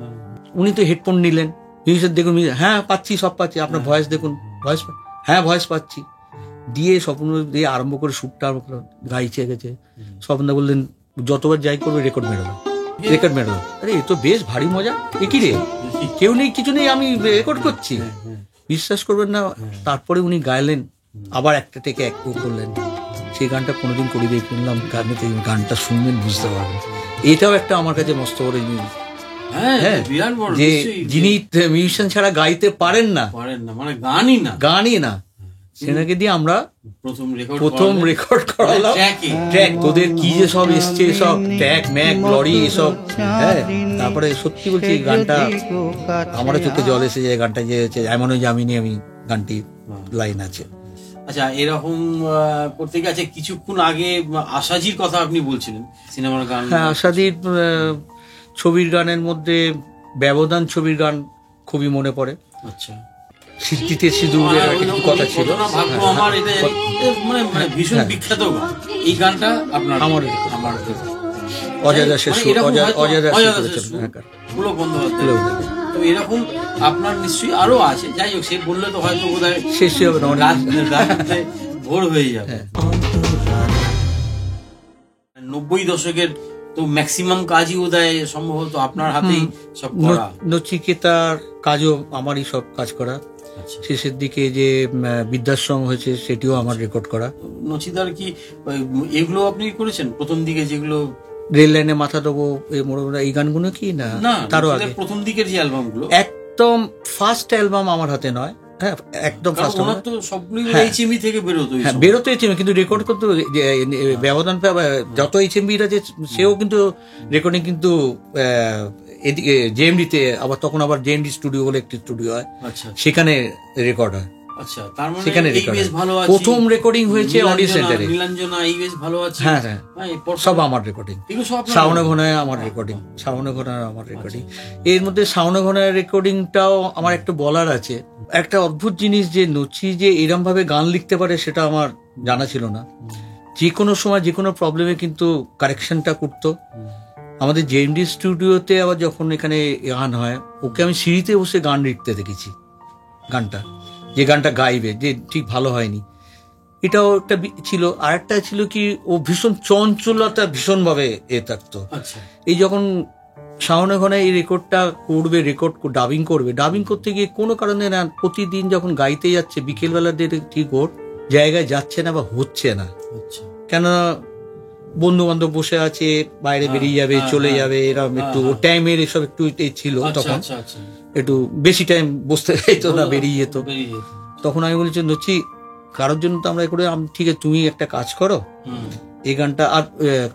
উনি তো হেডফোন নিলেন, মিউজিশিয়ান দেখুন, হ্যাঁ পাচ্ছি, সব পাচ্ছি, আপনার ভয়েস দেখুন, হ্যাঁ ভয়েস পাচ্ছি, দিয়ে স্বপ্ন দিয়ে আরম্ভ করে সুরটা গাইছে গেছে। স্বপ্নদা বললেন, যতবার যাই করবে রেকর্ড মেরে দাও। আরে এ তো বেশ ভারী মজা, এ কি রে, কেউ নেই, কিছু নেই, আমি রেকর্ড করছি। বিশ্বাস করবেন না, তারপরে উনি গাইলেন, আবার একটা থেকে এক করলেন। সেই গানটা কোনোদিন করে দিয়ে কিনলাম, গানটা শুনবেন, বুঝতে পারবেন। এটাও একটা আমার কাছে মস্ত বড় জিনিস, যে যিনি মিউজিশিয়ান ছাড়া গাইতে পারেন না, মানে গানই না, সেনাকে দিয়ে আমরা প্রথম রেকর্ড করালাম। ট্র্যাক তোদের কি যে সব এসছে, সব ট্র্যাক ম্যাক লরি এসব। হ্যাঁ, তারপরে সত্যি বলছি, গানটা আমারও চোখে জল এসে যায়। গানটা যে হচ্ছে এমনই জামিনি, আমি গানটি লাইন আছে। আচ্ছা, এরকম করতে গেছে। কিছুক্ষণ আগে আশাজির কথা আপনি বলছিলেন, সিনেমার গান। হ্যাঁ, আশাজির ছবির গানের মধ্যে ব্যবধান ছবির গান খুবই মনে পড়ে। আচ্ছা, সিদ্ধিতে সিঁদুরের একটু কথা ছিল, আমার এটা মানে ভীষণ বিখ্যাত গান। এই গানটা আপনার, আমার অজাদা শেষ, তো এরকম আপনার নিশ্চয়ই আরো আছে। যাই হোক, সে বললে তো হয়তো বোধহয় শেষ হবে না, ভোর হয়ে যাবে। 90 দশকের তো ম্যাক্সিমাম কাজই বোধহয় সম্ভবত আপনার হাতেই সব করা। নচিকেতার কাজও আমারই সব কাজ করা। শেষের দিকে যে বৃদ্ধাশ্রম হয়েছে, সেটিও আমার রেকর্ড করা। নচিতার কি এগুলো আপনি করেছেন? প্রথম দিকে যেগুলো রেল লাইনে মাথা দেবো, এই গানগুলো কি না, তারও আগে প্রথম দিকের যে অ্যালবামগুলো, একদম ফার্স্ট অ্যালবাম আমার হাতে নয়। হ্যাঁ, একদম ফার্স্ট। তো সবগুলোই এইচএমভি থেকে বেরোতো। হ্যাঁ, বেরোতো এইচএমভি, কিন্তু রেকর্ড করতো ব্যবধান যত এইচএমভি আছে, সেও কিন্তু রেকর্ডিং কিন্তু এদিকে জেএমডিতে, আবার তখন আবার জেএমডি স্টুডিও বলে একটি স্টুডিও হয়, সেখানে রেকর্ড হয়। আচ্ছা, তার মানে সেখানে প্রথম রেকর্ডিং হয়েছে অডিও সেন্টারে। নীলাঞ্জনা, এই বেশ ভালো আছে। হ্যাঁ, সব আমার রেকর্ডিং। শ্রাবণ ঘনায় আমার রেকর্ডিং, শ্রাবণ ঘনায় আমার রেকর্ডিং। এর মধ্যে শ্রাবণ ঘনায় রেকর্ডিংটাও আমার একটু বলার আছে। একটা অদ্ভুত জিনিস, যে নচি যে এরম ভাবে গান লিখতে পারে, সেটা আমার জানা ছিল না। যে কোনো সময় যে কোনো প্রবলেমে কিন্তু কারেকশনটা করতো। আমাদের জেএমডি স্টুডিওতে আবার যখন এখানে গান হয়, ওকে আমি সিঁড়িতে বসে গান লিখতে দেখেছি। গানটা, যে গানটা গাইবে, যে ঠিক ভালো হয়নি, এটাও একটা ছিল। আর একটা ছিল কি, ও ভীষণ চঞ্চলতা ভীষণভাবে থাকতো। এই যখন শাওন ওখানে এই রেকর্ডটা করবে, ডাবিং করবে। ডাবিং করতে গিয়ে কোনো কারণে না, প্রতিদিন যখন গাইতে যাচ্ছে বিকেলবেলার দিকে ঠিক ওর জায়গায় যাচ্ছে না বা হচ্ছে না। কেন, বন্ধু বান্ধব বসে আছে, বাইরে বেরিয়ে যাবে, চলে যাবে, এরকম একটু টাইমের এসব একটু ছিল। তখন একটু বেশি টাইম বসতে চাইতো না, বেরিয়ে যেত। তখন আমি বলেছি নচি কারোর জন্য তো আমরা করে, ঠিক আছে তুমি একটা কাজ করো এই গানটা। আর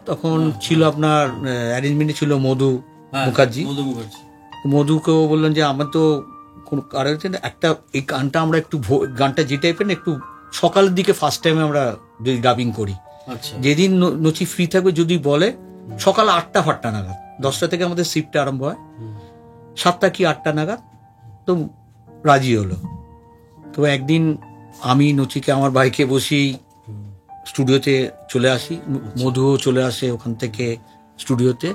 তখন ছিল আপনার অ্যারেঞ্জমেন্টে ছিল মধু মুখার্জি। মধুকেও বললেন যে আমার তো কোন কারণ একটা এই গানটা আমরা একটু, গানটা যে টাইপের একটু সকালের দিকে ফার্স্ট টাইমে আমরা ডাবিং করি। যেদিন নচি ফ্রি থাকবে যদি বলে সকাল 8টা ফাটটা নাগাদ, 10টা থেকে আমাদের শিফটটা আরম্ভ হয়, 7টা কি 8টা নাগাদ তো রাজি হলো। তো একদিন আমি নচিকে আমার বাইকে বসি স্টুডিওতে চলে আসি, মধুও চলে আসে ওখান থেকে স্টুডিওতে,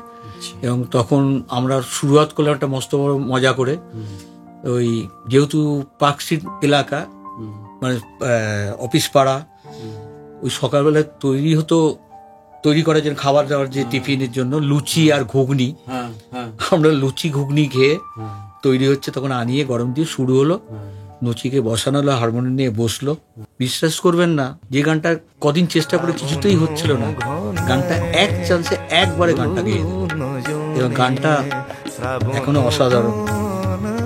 এবং তখন আমরা শুরুয়াত করলাম একটা মস্ত বড় মজা করে। ওই যেহেতু পার্ক স্ট্রিট এলাকা, মানে অফিস পাড়া, ওই সকালবেলায় তৈরি করার জন্য খাবার দাবার যে টিফিনের জন্য লুচি আর ঘুগনি, আমরা লুচি ঘুগনি খেয়ে তৈরি হচ্ছে, তখন আনিয়ে গরম দিয়ে শুরু হলো। নচিকে বসানো হলো, হারমোনিয়াম নিয়ে বসলো। বিশ্বাস করবেন না, যে গানটা কদিন চেষ্টা করে কিছুতেই হচ্ছিল না, গানটা এক চান্সে একবারে গানটা গেয়ে দিল, এবং গানটা এখনো অসাধারণ।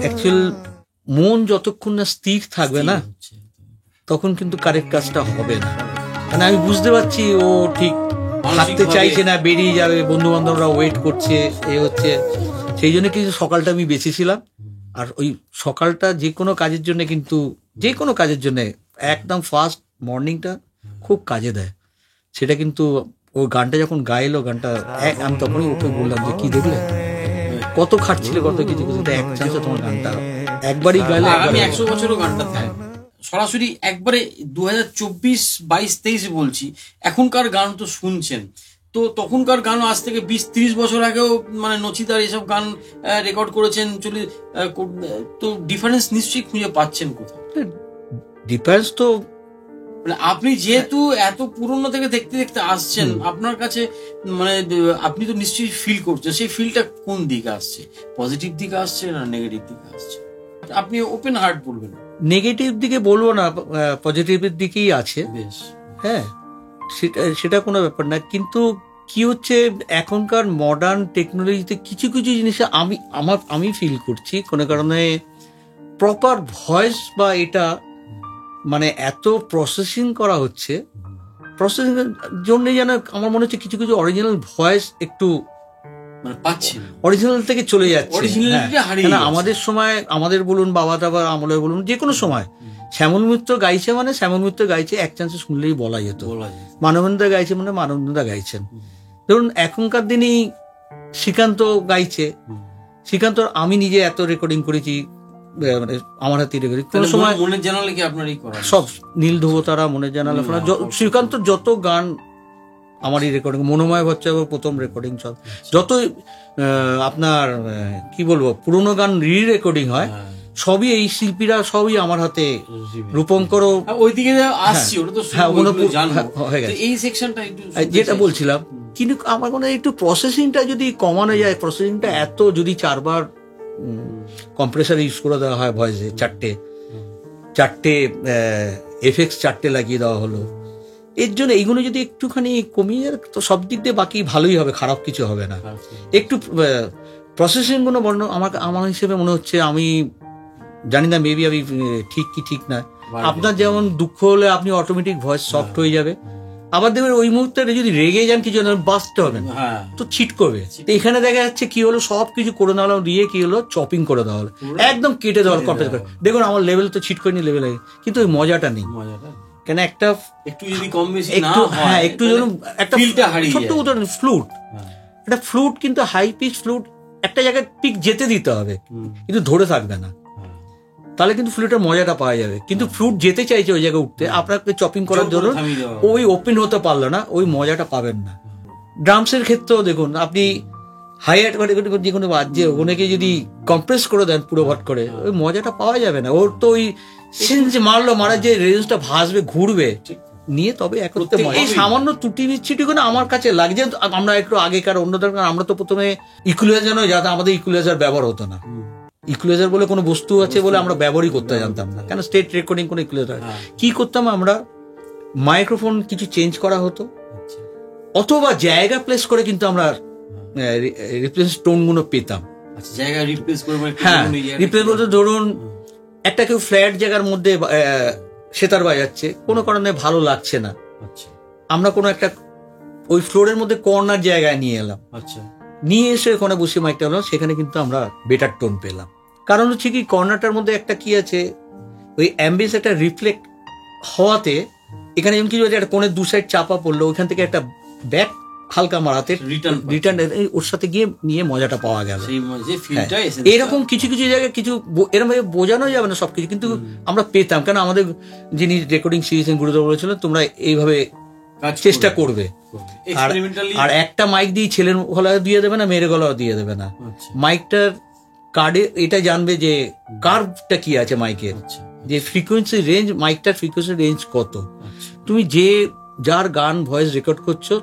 অ্যাকচুয়াল মন যতক্ষণ না স্থির থাকবে না, তখন কিন্তু কারেক্ট কাজটা হবে না। মানে আমি বুঝতে পারছি ও ঠিক থাকতে চাইছে না, বেরিয়ে যাবে, বন্ধু বান্ধবরা ওয়েট করছে, এ হচ্ছে, সেই জন্য কিন্তু সকালটা আমি বেঁচেছিলাম। আর ওই সকালটা যে কোনো কাজের জন্য, কিন্তু যে কোনো কাজের জন্য একদম ফার্স্ট মর্নিংটা খুব কাজে দেয়। সেটা কিন্তু ও গানটা যখন গাইলো, গানটা আমি তখনই ওকে বললাম যে কি দেখলে কত খাটছিলে, কত কিছু, এক চান্সে তোমার গানটা একবারই গাইলে। আমি 100 বছরও গানটা সরাসরি একবারে 2024, 22, 23 বলছি, এখনকার গান তো শুনছেন, তো তখনকার গান আজ থেকে 20-30 বছর আগেও মানে নচিদার এসব গান রেকর্ড করেছেন, তো ডিফারেন্স নিশ্চয়ই খুঁজে পাচ্ছেন কোথাও? ডিফারেন্স তো আপনি যেহেতু এত পুরনো থেকে দেখতে দেখতে আসছেন, আপনার কাছে মানে আপনি তো নিশ্চয়ই ফিল করছেন, সেই ফিলটা কোন দিকে আসছে? পজিটিভ দিকে আসছে না নেগেটিভ দিকে আসছে? আপনি ওপেন হার্ট বলবেন। নেগেটিভ দিকে বলবো না, পজিটিভের দিকেই আছে। হ্যাঁ, সেটা কোনো ব্যাপার না। কিন্তু কি হচ্ছে, এখনকার মডার্ন টেকনোলজিতে কিছু কিছু জিনিসে আমি ফিল করছি কোনো কারণে প্রপার ভয়েস বা এটা মানে এত প্রসেসিং করা হচ্ছে, প্রসেসিং এর জন্য যেন আমার মনে হচ্ছে কিছু কিছু অরিজিনাল ভয়েস একটু অরিজিনাল থেকে চলে যাচ্ছে। আমাদের সময়, আমাদের বলুন বাবা টাবা আমলের বলুন, যে কোনো সময় শ্যামল মিত্র গাইছে মানে শ্যামল মিত্র গাইছে, এক চান্সে শুনলেই বলা যেত। মানবেন্দা গাইছে মানে মানবেন্দা গাইছেন। ধরুন এখনকার দিনেই শ্রীকান্ত গাইছে, শ্রীকান্ত আমি নিজে এত রেকর্ডিং করেছি, মানে আমার হাতে রেকর্ডিং কোন সময় মনের জানালে কি আপনারই করা সব নীল ধ্রুবতারা, মনের জানালা, শ্রীকান্ত যত গান আমারই রেকর্ডিং, মনোময় ভট্টাচার্য প্রথম রেকর্ডিং, সব যত আপনার কি বলবো পুরোনো গান রেকর্ডিং হয়, সবই এই শিল্পীরা সবই আমার হাতে। রূপঙ্কর ওইদিকে আসছি, যেটা বলছিলাম, কিন্তু আমার মনে হয় একটু প্রসেসিংটা যদি কমানো যায়, প্রসেসিংটা এত যদি 4বার কম্প্রেসার ইউজ করে দেওয়া হয় ভয়েসে, 4টে এফেক্টস 4টে লাগিয়ে দেওয়া হলো, এর জন্য এইগুলো যদি একটুখানি কমিয়ে যায় তো সব দিক দিয়ে বাকি ভালোই হবে, খারাপ কিছু হবে না। একটু প্রসেসিং গুলো আমার হিসেবে মনে হচ্ছে, আমি জানি না মেবি আমি ঠিক কি ঠিক না, আপনার যেমন দুঃখ হলে আপনি অটোমেটিক ভয়েস সফট হয়ে যাবে, আবার দেখবেন ওই মুহূর্তে যদি রেগে যান কিছু বাঁচতে হবে না তো ছিট করবে। এখানে দেখা যাচ্ছে কি হলো, সবকিছু করে নেওয়া হলো, দিয়ে কি হলো চপিং করে দেওয়া হলো, একদম কেটে দেওয়া হলো, কম্প্রেস করে। দেখুন আমার লেভেল তো ছিট করে নি, লেভেল কিন্তু ওই মজাটা নেই। কেন একটা একটু যদি কম বেশি না হয়, একটু যেন একটা ছোট্ট উদাহরণ, ফ্লুট, একটা ফ্লুট কিন্তু হাই পিচ ফ্লুট একটা জায়গায় পিক যেতে দিতে হবে, কিন্তু ধরে থাকবে না, তাহলে কিন্তু ফ্লুটের মজাটা পাওয়া যাবে। কিন্তু ফ্লুট যেতে চাইছে ওই জায়গায় উঠতে, আপনাকে চপিং করার জন্য ওই ওপেন হতে পারলো না, ওই মজাটা পাবেন না। ড্রামসের ক্ষেত্রেও দেখুন, আপনি হাই হাট করে যে কোনো বাজছে ওনাকে যদি কম্প্রেস করে দেন পুরো ভট করে, ওই মজাটা পাওয়া যাবে না। ওর তো ওই মারলো, মারার যে রেঞ্জটা ভাসবে ঘুরবে, নিয়ে তবে একত্রে এই সামান্য ত্রুটি বিচ্ছিটি করে আমার কাছে লাগছে। আমরা একটু আগেকার অন্য দরকার, আমরা তো প্রথমে ইকুয়ালাইজার নয়, যাতে আমাদের ইকুয়ালাইজার ব্যবহার হতো না। ইকুয়ালাইজার বলে কোনো বস্তু আছে বলে আমরা ব্যবহারই করতে জানতাম না, কেন স্টেট রেকর্ডিং কোনো ইকুয়ালাইজার কি করতাম আমরা, মাইক্রোফোন কিছু চেঞ্জ করা হতো অথবা জায়গা প্লেস করে কিন্তু আমরা রিপ্লেস টোন গুলো পেতাম। হ্যাঁ, রিপ্লেস বলতে ধরুন একটা কেউ ফ্ল্যাট জায়গার মধ্যে সেতার বাজাচ্ছে, কোনো কারণে ভালো লাগছে না, আমরা কোনো একটা ওই ফ্লোরের মধ্যে কর্নার জায়গায় নিয়ে এলাম, নিয়ে এসে ওখানে বসে মাইকটা হলাম, সেখানে কিন্তু আমরা বেটার টোন পেলাম। কারণ হচ্ছে কি, কর্নারটার মধ্যে একটা কি আছে, ওই অ্যাম্বিয়েন্স একটা রিফ্লেক্ট হওয়াতে এখানে যেমন কিছু একটা কোণের দু সাইড চাপা পড়লো, ওইখান থেকে একটা ব্যাক হালকা মারাতে রিটার্ন ওর সাথে গিয়ে নিয়ে মজাটা পাওয়া গেল। এরকম কিছু কিছু জায়গায় কিছু এরকম বোঝানো যাবে না সবকিছু, কিন্তু আমরা পেতাম, কেন আমাদের যিনি রেকর্ডিং শিখেছেন গুরুদেব বলেছিল তোমরা এইভাবে চেষ্টা করবে। আর একটা মাইক দিয়ে ছেলের গলাও দিয়ে দেবে না, মেয়ের গলাও দিয়ে দেবে না, মাইকটার কার্ডে এটা জানবে যে কার্ভটা কি আছে মাইকের, যে ফ্রিকোয়েন্সি রেঞ্জ, মাইকটার ফ্রিকোয়েন্সি রেঞ্জ কত। তুমি যে যার গান ভয়েস রেকর্ড করছো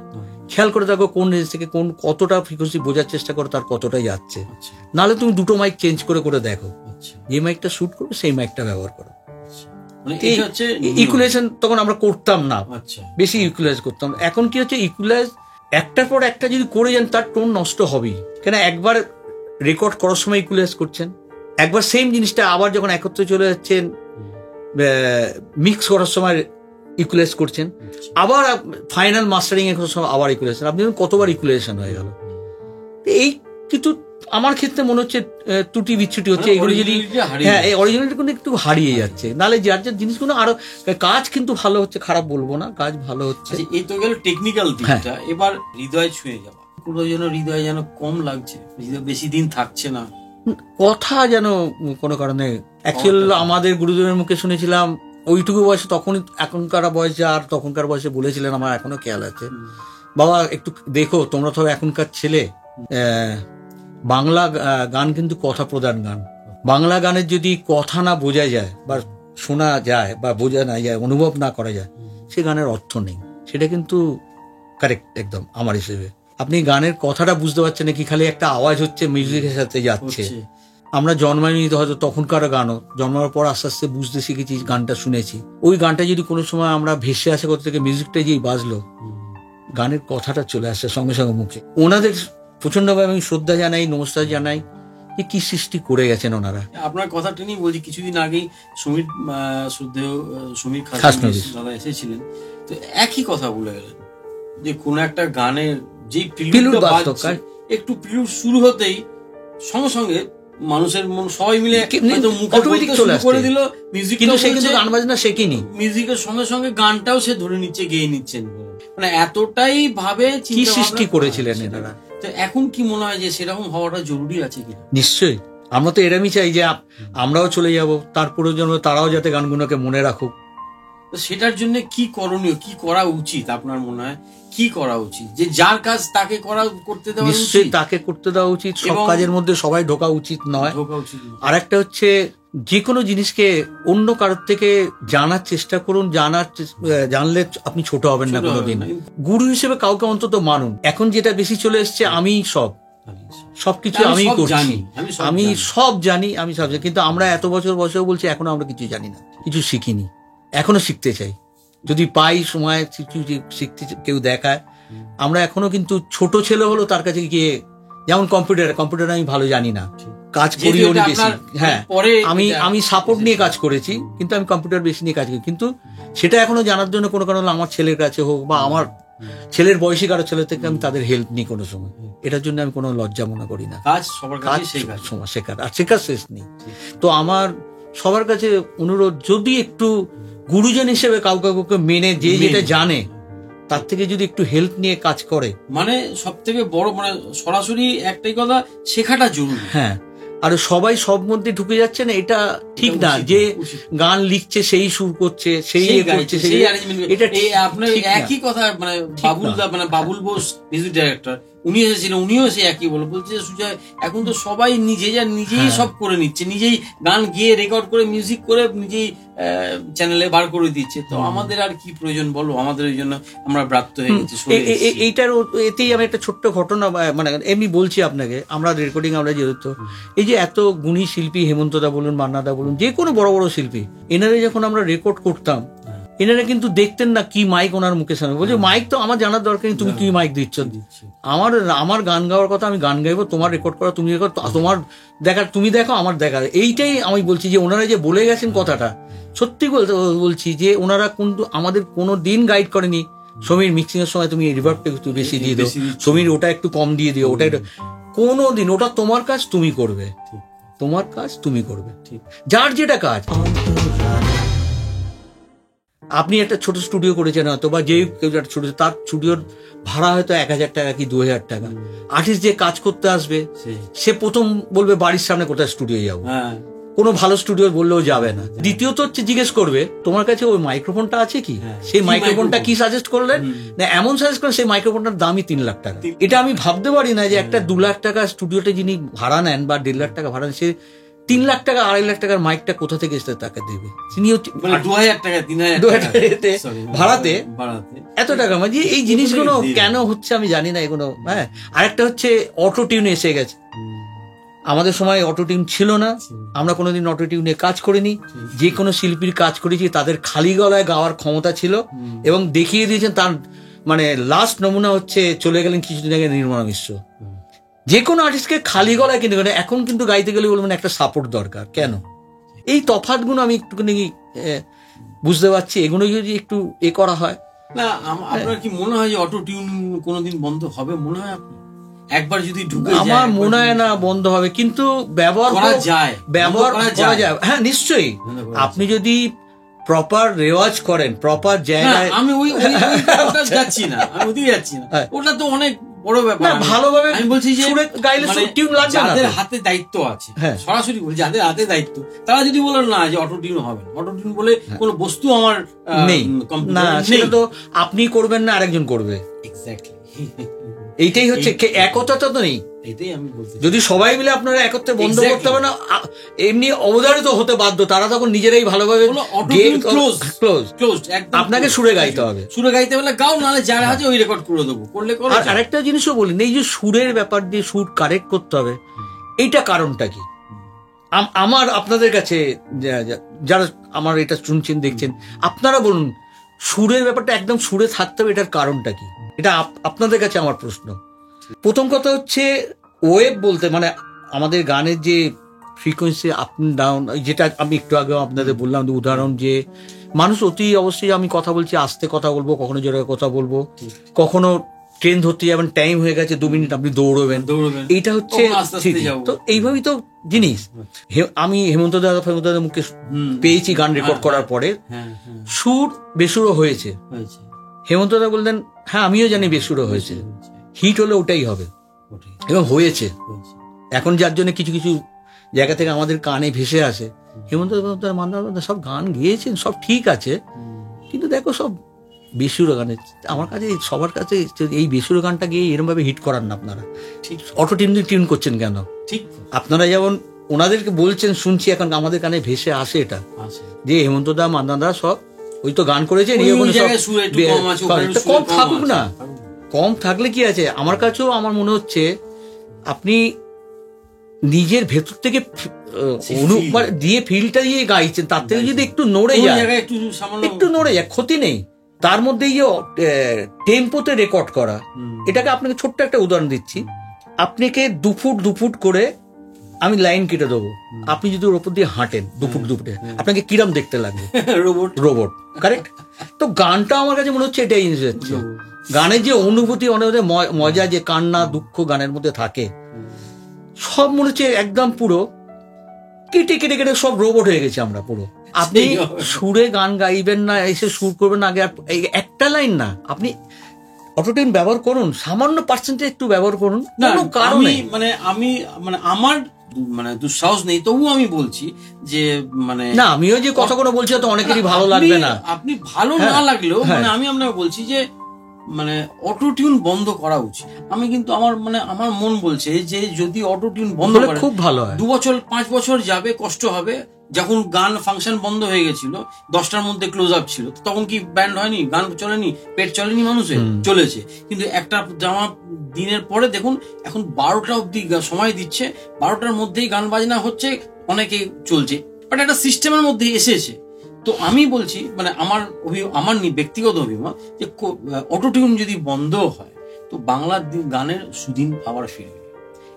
খেয়াল করে দেখো কোন রেঞ্জ থেকে কোন কতটা ফ্রিকোয়েন্সি বোঝার চেষ্টা করো, তার কতটা যাচ্ছে। নাহলে তুমি দুটো মাইক চেঞ্জ করে করে দেখো, যে মাইকটা শুট করবে সেই মাইকটা ব্যবহার করো। ইকুয়ালাইজেশন তখন আমরা করতাম না, বেশি ইকুয়ালাইজ করতাম। এখন কি হচ্ছে, ইকুয়ালাইজ একটার পর একটা যদি করে যান তার টোন নষ্ট হবেই, কেন একবার রেকর্ড করার সময় ইকুয়ালাইজ করছেন, একবার সেম জিনিসটা আবার যখন একত্রে চলে যাচ্ছেন মিক্স করার সময় ইকুয়ালাইজ করছেন, আবার ফাইনাল মাস্টারিং এর সময় আবার ইকুয়ালাইজেশন, আপনি কতবার ইকুয়ালাইজেশন হয়ে গেল। এই কিন্তু আমার ক্ষেত্রে মনে হচ্ছে ত্রুটি বিচ্ছুটি হচ্ছে, এগুলো যদি হ্যাঁ এই অরিজিনালিটি কিন্তু একটু হারিয়ে যাচ্ছে। নাহলে যার যার জিনিসগুলো আরো কাজ কিন্তু ভালো হচ্ছে, খারাপ বলবো না, কাজ ভালো হচ্ছে। এই তো গেল টেকনিক্যাল দিকটা, এবার হৃদয় ছুঁয়ে যাওয়া, পুরো যেন হৃদয় যেন কম লাগছে, হৃদয় বেশি দিন থাকছে না, কথা যেন কোনো কারণে অ্যাকচুয়াল আমাদের গুরুদেবের মুখে শুনেছিলাম ওইটুকু বয়সে, তখন এখনকার বয়সে আর তখনকার বয়সে বলেছিলেন, আমার এখনো খেয়াল আছে, বাবা একটু দেখো তোমরা তো এখনকার ছেলে, বাংলা গান কিন্তু কথা প্রধান গান, বাংলা গানের যদি কথা না বোঝা যায় বা শোনা যায় বা বোঝা না যায়, অনুভব না করা যায়, সে গানের অর্থ নেই। সেটা কিন্তু কারেক্ট একদম আমার হিসেবে। আপনি গানের কথাটা বুঝতে পারছেন নাকি, খালি একটা আওয়াজ হচ্ছে মিউজিকের সাথে যাচ্ছে। আমরা জন্মাইনি হয়তো তখনকার গানও, জন্মানোর পর আস্তে আস্তে বুঝতে শিখেছি, গানটা শুনেছি, ওই গানটা যদি কোনো সময় আমরা ভেসে আসে কোথা থেকে, মিউজিকটা যেই বাজলো, গানের কথাটা চলে আসছে সঙ্গে সঙ্গে মুখে। ওনাদের প্রচন্ডভাবে আমি শ্রদ্ধা জানাই, নমস্কার জানাই, যে কি সৃষ্টি করে গেছেন ওনারা। আপনার কথাটা নিয়ে বলছি, কিছুদিন আগেই সমীর খাসনবী দাদা এসেছিলেন, তো একই কথা বলে গেলেন যে কোন একটা গানের যেই প্রিলুড বাজছে, একটু প্রিলুড শুরু হতেই সঙ্গে সঙ্গে মানুষের মন সবাই মিলে অটোমেটিক চলে করে দিল মিউজিক, কিন্তু সে কিন্তু গান বাজনা শেখেনি, মিউজিকের সঙ্গে সঙ্গে গানটাও সে ধরে নিচ্ছে, গেয়ে নিচ্ছেন, মানে এতটাই ভাবে কি সৃষ্টি করেছিলেন এনারা। তো এখন কি মনে হয় যে সেরকম হওয়াটা জরুরি আছে কি? নিশ্চয়ই, আমরা তো এরমই চাই যে আমরাও চলে যাব, তারপরে যেন তারাও যাতে গানগুলোকে মনে রাখুক। তো সেটার জন্য কি করণীয়, কি করা উচিত আপনার মনে হয়, কি করা উচিত? যে যার কাজ তাকে করতে দেওয়া উচিত, নিশ্চয়ই তাকে করতে দেওয়া উচিত, সব কাজের মধ্যে সবাই ঢোকা উচিত নয়। আর একটা হচ্ছে, যে কোনো জিনিসকে অন্য কারোর থেকে জানার চেষ্টা করুন, জানলে আপনি ছোট হবেন না কোনোদিন। গুরু হিসেবে কাউকে অন্তত মানুন। এখন যেটা বেশি চলে এসছে, আমি সবকিছু আমি করছি, আমি সব জানি, আমি সব জানি, কিন্তু আমরা এত বছর বয়সেও বলছি এখনো আমরা কিছু জানি না, কিছু শিখিনি, এখনো শিখতে চাই, যদি পাই সময় শিখতে কেউ দেখায়। আমরা এখনো কিন্তু ছোট ছেলে হলো তার কাছে গিয়ে, যেমন কম্পিউটার আমি ভালো জানি না, কাজ করিও নি বেশি, হ্যাঁ আমি সাপোর্ট নিয়ে কাজ করেছি, কিন্তু আমি কম্পিউটার বেশি নিয়ে কাজ করি, কিন্তু সেটা এখনো জানার জন্য কোনো কারণে আমার ছেলের কাছে হোক বা আমার ছেলের বয়সী কারো ছেলে থেকে আমি তাদের হেল্প নিই কোনো সময়, এটার জন্য আমি কোনো লজ্জা মনে করি না। কাজ শেখার, আর শেখার শেষ নেই। তো আমার সবার কাছে অনুরোধ, যদি একটু গুরুজন হিসেবে কাউকে মেনে, যে যেটা জানে তার থেকে যদি একটু হেল্প নিয়ে কাজ করে, মানে সব থেকে বড়, মানে সরাসরি একটাই কথা, শেখাটা জরুরি। হ্যাঁ, আর সবাই সব মধ্যে ঢুকে যাচ্ছে না, এটা ঠিক না। যে গান লিখছে সেই সুর করছে, সেই করছে, এটা আপনার একই কথা, মানে বাবুল বোস মিউজিক ডাইরেক্টর, উনি এসেছিলেন, উনিও এসে একই বলছে সুজয় এখন তো সবাই নিজেই সব করে নিচ্ছে, নিজেই গান গিয়ে রেকর্ড করে মিউজিক করে নিজেই চ্যানেলে বার করে দিচ্ছে, তো আমাদের আর কি প্রয়োজন বলো, আমাদের ওই জন্য আমরা ব্রাত্য হয়ে গেছি। এইটার এতেই আমি একটা ছোট্ট ঘটনা মানে এমনি বলছি আপনাকে, আমরা রেকর্ডিং আমরা যেহেতু এই যে এত গুণী শিল্পী হেমন্তদা বলুন, মান্নাদা বলুন, যে কোনো বড় বড় শিল্পী, এনারা যখন আমরা রেকর্ড করতাম এনারা কিন্তু দেখতেন না কি মাইক ওনার মুখের সামনে, বলছে মাইক তো আমার জানার দরকার নেই, তুমি কি মাইক দিচ্ছ, আমার গান গাওয়ার কথা আমি গান গাইবো, তোমার রেকর্ড করা তুমি রেকর্ড, তোমার দেখার তুমি দেখো, আমার দেখা। এইটাই আমি বলছি যে ওনারা যে বলে গেছেন কথাটা, সত্যি বলছি যে ওনারা কিন্তু আমাদের কোনো দিন গাইড করেনি সমীর মিক্সিং এর সময় তুমি রিভার্বটা একটু বেশি দিয়ে দাও, সমীর ওটা একটু কম দিয়ে দিও, ওটা কোনো দিন, ওটা তোমার কাজ তুমি করবে, তোমার কাজ তুমি করবে, যার যেটা কাজ। আপনি একটা ছোট স্টুডিও করেছেন হয়তো, বা যে কেউ একটা ছোট, তার স্টুডিওর ভাড়া হয়তো 1,000 টাকা কি 2,000 টাকা। আর্টিস্ট যে কাজ করতে আসবে সে প্রথম বলবে বাড়ির সামনে কোথায় স্টুডিও যাবো, কোনো ভালো স্টুডিও বললেও যাবে না। দ্বিতীয়ত হচ্ছে জিজ্ঞেস করবে তোমার কাছে ওই মাইক্রোফোনটা আছে কি, সেই মাইক্রোফোনটা কি সাজেস্ট করলেন, না এমন সাজেস্ট করলেন সেই মাইক্রোফোনটার দামই 3 লাখ টাকা। এটা আমি ভাবতে পারি না যে একটা 2 লাখ টাকা স্টুডিওতে যিনি ভাড়া নেন বা 1.5 লাখ টাকা ভাড়া নেন, সে 3 লাখ টাকা 2.5 লাখ টাকার মাইকটা কোথা থেকে এসে তাকে দেবে, তিনি হচ্ছে 2,000 টাকা 3,000 ভাড়াতে এত টাকা। মানে এই জিনিসগুলো কেন হচ্ছে আমি জানি না এগুলো। হ্যাঁ, আরেকটা হচ্ছে অটো টিউন এসে গেছে, আমাদের সময় অটো টিউন ছিল না, আমরা কোনোদিন অটো টিউনে কাজ করিনি, যে কোনো শিল্পীর কাজ করেছি তাদের খালি গলায় গাওয়ার ক্ষমতা ছিল, এবং দেখিয়ে দিয়েছেন। তার মানে লাস্ট নমুনা হচ্ছে চলে গেলেন কিছুদিন আগে নির্মলা মিশ্র। যে কোনো আর্টিস্টকে খালি গলায় কিন্তু এখন কিন্তু গাইতে গেলে বলবেন একটা সাপোর্ট দরকার। কেন এই তফাৎগুলো আমি একটুখানি বুঝতে পারছি, এগুলো যদি একটু করা হয় না। আপনার কি মনে হয় যে অটো টিউন কোনোদিন বন্ধ হবে? মনে হয় আপনার একবার যদি ঢুকে যায়? আমার মনে হয় না বন্ধ হবে, কিন্তু ব্যবহার করা যায়। হ্যাঁ নিশ্চয়ই, আপনি যদি প্রপার রেওয়াজ করেন, প্রপার জায়গায়। আমি যাচ্ছি না, ওটা তো অনেক বড় ব্যাপার। ভালোভাবে আমি বলছি যে গাইলে টিউন লাগবে না, যাদের হাতে দায়িত্ব আছে, সরাসরি বলি যাদের হাতে দায়িত্ব, তারা যদি বলেন না যে অটো টিউন হবে, অটো টিউন বলে কোন বস্তু আমার নেই, না সেটা তো আপনি করবেন না, আরেকজন করবে। এক্স্যাক্টলি, এইটাই হচ্ছে একতা তো নেই। যদি সবাই মিলে আপনারা একত্রে বন্ধ করতে হবে না, এমনি অবধারিত হতে বাধ্য, তারা তখন নিজেরাই ভালোভাবে আপনাকে সুরে গাইতে হবে, সুরে গাইতে হলে গাও, নাহলে যারা আছে ওই রেকর্ড করে দেবো, করলে। আর আরেকটা জিনিসও বলি, এই যে সুরের ব্যাপার দিয়ে সুর কারেক্ট করতে হবে, এইটা কারণটা কি? আমার আপনাদের কাছে যারা আমার এটা শুনছেন দেখছেন, আপনারা বলুন সুরের ব্যাপারটা একদম সুরে থাকতে হবে, এটার কারণটা কি? এটা আপনাদের কাছে আমার প্রশ্ন। প্রথম কথা হচ্ছে ওয়েভ বলতে মানে আমাদের গানের যে ফ্রিকোয়েন্সি আপ ডাউন, যেটা আমি একটু আগে আপনাদের বললাম উদাহরণ, যে মানুষ অতি অবশ্যই, আমি কথা বলছি আস্তে কথা বলবো, কখনো জোরে কথা বলবো, কখনো ট্রেন ধরতে যাবেন, টাইম হয়ে গেছে 2 মিনিট আপনি দৌড়বেন, এইটা হচ্ছে তো এইভাবেই তো জিনিস। আমি হেমন্তদার মুখে পেয়েছি গান রেকর্ড করার পরে, সুর বেসুরো হয়েছে, হেমন্তদা বললেন হ্যাঁ আমিও জানি বেসুরো হয়েছে, হিট হলে ওটাই হবে, এবং হয়েছে। এখন যার জন্য কিছু কিছু জায়গা থেকে আমাদের কানে ভেসে আসে, হেমন্ত মান্না সব গান গিয়েছেন, সব ঠিক আছে, কিন্তু দেখো সব বেসুরো গানে। আমার কাছে সবার কাছে এই বেসুরো গানটা গিয়ে এরকম ভাবে হিট করান না আপনারা, অটো টিউন করছেন কেন? ঠিক আপনারা যেমন ওনাদেরকে বলছেন শুনছি, এখন আমাদের কানে ভেসে আসে এটা, যে হেমন্তদা মান্নাদা সব ওই তো গান করেছেন, কম থাকুক না, কম থাকলে কি আছে? আমার কাছেও আমার মনে হচ্ছে আপনি নিজের ভেতর থেকে দিয়ে ফিলটা দিয়ে গাইছেন, তার থেকে যদি একটু নড়ে যায়, একটু নড়ে যায়, ক্ষতি নেই। তার মধ্যে যে টেম্পোতে রেকর্ড করা, এটাকে আপনাকে ছোট্ট একটা উদাহরণ দিচ্ছি। আপনাকে 2 ফুট করে আমি লাইন কেটে দেবো, আপনি যদি ওর উপর দিয়ে হাঁটেন 2 ফুটে, আপনাকে কিরম দেখতে লাগবে? Robot, correct? তো গানটা আমার কাছে মনে হচ্ছে এটাই জিনিস হচ্ছে, গানের যে অনুভূতি, অনেক মজা, যে কান্না দুঃখ গানের মধ্যে থাকে, সব মনে হচ্ছে একদম পুরো কেটে কেটে কেটে সব রোবট হয়ে গেছে আমরা পুরো। আপনি সুরে গান গাইবেন না, এসে সুর করবেন না, আগে একটা লাইন না, আপনি অটোটিউন ব্যবহার করুন, সামান্য পার্সেন্টেজ একটু ব্যবহার করুন, কোনো কারণে। আমি আমার দুঃসাহস নেই, তবু আমি বলছি যে না, আমিও যে কথাগুলো বলছি তো অনেকেরই ভালো লাগবে না, আপনি ভালো না লাগলেও আমি আপনাকে বলছি যে মানে অটো টিউন বন্ধ করা উচিত। আমি কিন্তু আমার মন বলছে যে যদি অটো টিউন বন্ধ করে খুব ভালো হয়। 2 বছর 5 বছর যাবে, কষ্ট হবে। যখন গান ফাংশন বন্ধ হয়ে গেছিল, 10টার মধ্যে ক্লোজ আপ ছিল, তখন কি ব্যান্ড হয়নি? গান চলেনি? পেট চলেনি মানুষের? চলেছে। কিন্তু একটা জামা দিনের পরে দেখুন এখন 12টা অব্দি সময় দিচ্ছে, 12টার মধ্যেই গান বাজনা হচ্ছে, অনেকে চলছে, বাট একটা সিস্টেমের মধ্যে এসেছে। তো আমি বলছি আমার ব্যক্তিগত অভিমত যে অটো টিউন যদি বন্ধ হয় তো বাংলা গানের সুদিন আবার ফিরবে।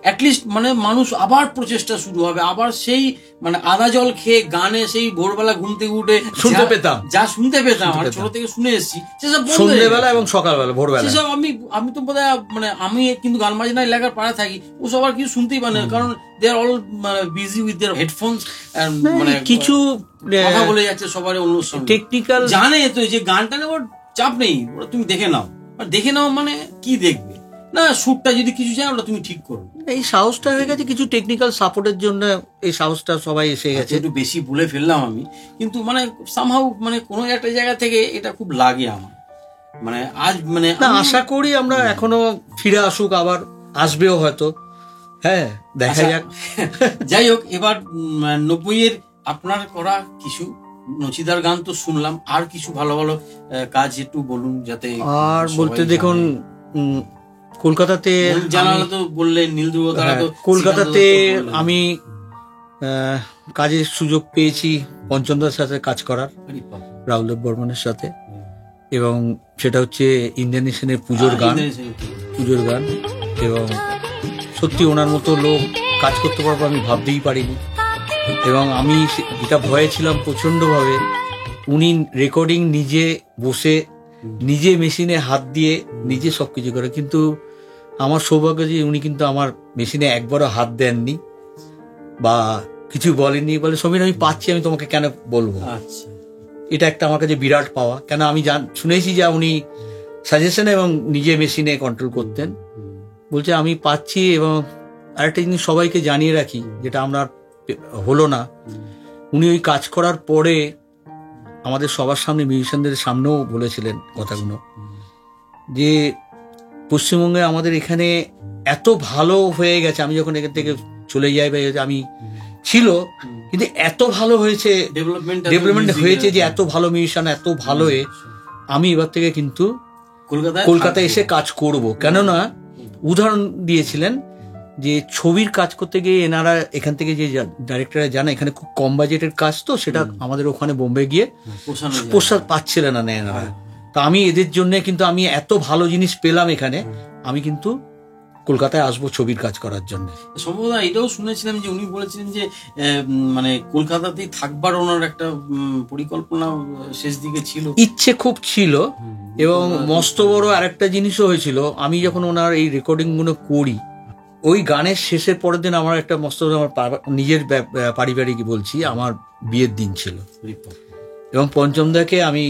অ্যাটলিস্ট মানুষ আবার প্রচেষ্টা শুরু হবে, আবার সেই আদা জল খেয়ে গানে সেই ভোরবেলা ঘুম থেকে উঠে শুনতে পেতাম, আর ছোট থেকে শুনে এসেছি সেসব সন্ধ্যেবেলা এবং সকালবেলা ভোরবেলা সেসব আমি তো বোধহয় আমি কিন্তু গান বাজনা এলাকার পাড়া থাকি, ও সবার কিছু শুনতেই পারে, কারণ they are all busy with their headphones, কিছু কথা বলে যাচ্ছে সবার অন্য সঙ্গে। টেকনিক্যাল জানে তো যে গানটা নেওয়ার চাপ নেই, ওরা তুমি দেখে নাও কি দেখবে না, সুরটা যদি কিছু চায় ওটা তুমি ঠিক করো। এই সাহসটা হয়ে গেছে কিছু টেকনিক্যাল সাপোর্টের জন্য, এই সাহসটা সবাই এসে গেছে। একটু বেশি বলে ফেললাম আমি, কিন্তু সামহাউ কোনো একটা জায়গা থেকে এটা খুব লাগে আমার। আজ আশা করি আমরা এখনো ফিরে আসুক, আবার আসবেও হয়তো, হ্যাঁ দেখা যাক। যাই হোক, এবার 90-এর আপনার করা কিছু নচিদার গান তো শুনলাম, আর কিছু ভালো ভালো কাজ একটু বলুন যাতে। আর বলতে দেখুন, কলকাতাতে জানালা তো বললেন, নীল ধ্রুবতারা তো কলকাতাতে আমি কাজের সুযোগ পেয়েছি পঞ্চমদার সাথে কাজ করার, রাহুল দেব বর্মনের সাথে, এবং সেটা হচ্ছে ইন্ডিয়ানেশনের পুজোর গান, এবং সত্যি ওনার মতো লোক কাজ করতে পারবো আমি ভাবতেই পারিনি। এবং আমি যেটা ভয়ে ছিলাম প্রচন্ডভাবে, উনি রেকর্ডিং নিজে বসে নিজে মেশিনে হাত দিয়ে নিজে সবকিছু করে, কিন্তু আমার সৌভাগ্য যে উনি কিন্তু আমার মেশিনে একবারও হাত দেননি বা কিছু বলেননি, বলে সমীর আমি পাচ্ছি, আমি তোমাকে কেন বলবো। এটা একটা আমার কাছে বিরাট পাওয়া, কেন আমি শুনেছি যে উনি সাজেশন এবং নিজে মেশিনে কন্ট্রোল করতেন। বলছে আমি পাচ্ছি। এবং আরেকটা জিনিস সবাইকে জানিয়ে রাখি, যেটা আমরা হলো না, উনি ওই কাজ করার পরে আমাদের সবার সামনে, মিউজিশিয়ানদের সামনেও বলেছিলেন কথাগুলো, যে পশ্চিমবঙ্গে আমাদের এখানে এত ভালো হয়ে গেছে, আমি যখন এখান থেকে চলে যাই বা আমি ছিল, কিন্তু এত ভালো হয়েছে, ডেভেলপমেন্ট হয়েছে, যে এত ভালো মিউজিশিয়ান, এত ভালো আমি এবার থেকে কিন্তু কলকাতায় এসে কাজ করব। কেননা উদাহরণ দিয়েছিলেন যে ছবির কাজ করতে গিয়ে এনারা এখান থেকে যে ডাইরেক্টররা জানে এখানে খুব কম বাজেটের কাজ, তো সেটা আমাদের ওখানে বোম্বে গিয়ে পোষাতে পারছিলেন না এনারা। তা আমি এদের জন্য কিন্তু আমি এত ভালো জিনিস পেলাম এখানে, আমি কিন্তু কলকাতায় আসবো ছবির কাজ করার জন্য। সম্ভবত এটাও শুনেছিলাম যে উনি বলেছিলেন যে কলকাতাতেই থাকবার ওনার একটা পরিকল্পনা শেষ দিকে ছিল, ইচ্ছে খুব ছিল। এবং মস্ত বড় আরেকটা জিনিসও হয়েছিল, আমি যখন ওনার এই রেকর্ডিং গুলো করি, ওই গানের শেষের পরের দিন আমার একটা মস্ত, আমার নিজের পারিবারিক বলছি, আমার বিয়ের দিন ছিল, এবং পঞ্চমদাকে আমি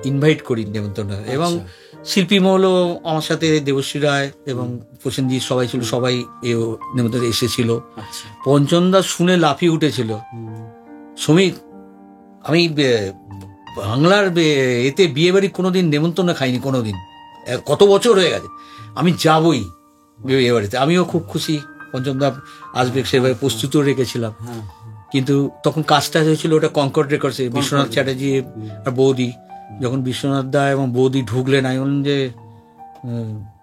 ইনভাইট করি নেমন্তন্ন, এবং শিল্পী মহলও আমার সাথে, দেবশ্রী রায় এবং প্রসেনজিৎ সবাই ছিল, সবাই নেমন্তন্ন এসেছিল। পঞ্চমদা শুনে লাফিয়ে উঠেছিল, সমীর আমি বাংলার এতে বিয়ে বাড়ি কোনোদিন নেমন্তন্ন খাইনি, কোনোদিন, কত বছর হয়ে গেছে, আমি যাবই বিয়ে বাড়িতে। আমিও খুব খুশি পঞ্চমদা আসবে, সেভাবে প্রস্তুতও রেখেছিলাম। কিন্তু তখন কাজটা হয়েছিল ওটা কনকর্ড রেকর্ডসে, বিশ্বনাথ চ্যাটার্জি আর বৌদি, যখন বিশ্বনাথ দা এবং বৌদি ঢুকলেন, আমি বললাম যে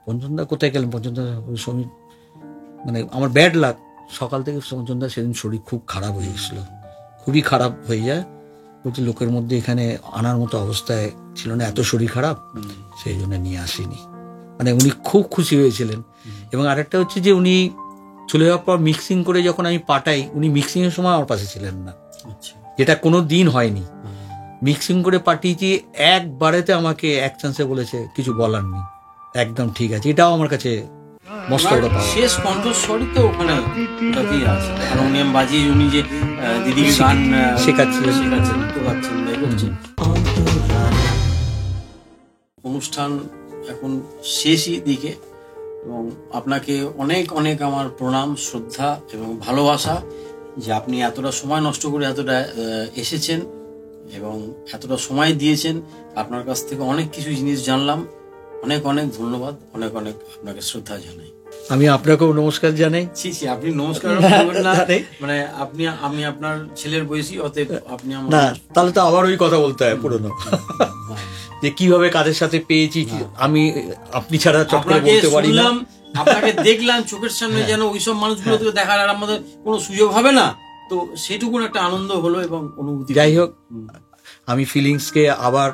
পঞ্চমদা কোথায় গেলেন? পঞ্চমদা সমীর, আমার ব্যাড লাক, সকাল থেকে পঞ্চমদা সেদিন শরীর খুব খারাপ হয়ে গেছিল, খুবই খারাপ হয়ে যায়, বলছি লোকের মধ্যে এখানে আনার মতো অবস্থায় ছিল না, এত শরীর খারাপ, সেই জন্য নিয়ে আসিনি। উনি খুব খুশি হয়েছিলেন। এবং আরেকটা হচ্ছে যে উনি চলে যাওয়ার পর মিক্সিং করে যখন আমি পাঠাই, উনি মিক্সিং এর সময় আমার পাশে ছিলেন না, যেটা কোনো দিন হয়নি। মিক্সিং করে পাঠিয়েছি, একবারেতে আমাকে এক চান্সে বলেছে কিছু বলার নেই, একদম ঠিক আছে। এটাও আমার কাছে মস্ত বড় পাওয়া। শেষ কণ্ঠস্বরই তো ওখানে হারমোনিয়াম বাজিয়ে উনি যে দিদিকে গান শেখাচ্ছিলেন। অনুষ্ঠান এখন শেষই দিকে, এবং আপনাকে অনেক অনেক আমার প্রণাম, শ্রদ্ধা এবং ভালোবাসা, যে আপনি এতটা সময় নষ্ট করে এতটা এসেছেন এবং এতটা সময় দিয়েছেন। আপনার কাছ থেকে অনেক কিছু জিনিস জানলাম, অনেক অনেক ধন্যবাদ, অনেক অনেক আপনাকে শ্রদ্ধা জানাই। আমি আপনাকেও নমস্কার জানাই। আপনি নমস্কার মানে আমি আপনার ছেলের বয়সী, অতএব আপনি আমার না, তাহলে তো আবার ওই কথা বলতে হয় পুরনো, যে কিভাবে কাদের সাথে পেয়েছি, আমি আপনি ছাড়া চট করে বলতে পারি না। আপনাকে দেখলাম চোখের সামনে, যেন ওইসব মানুষগুলোকে দেখার আর আমাদের কোনো সুযোগ হবে না, তো সেটুকুন একটা আনন্দ হলো এবং অনুভূতি। যাই হোক, আমি ফিলিংসকে আবার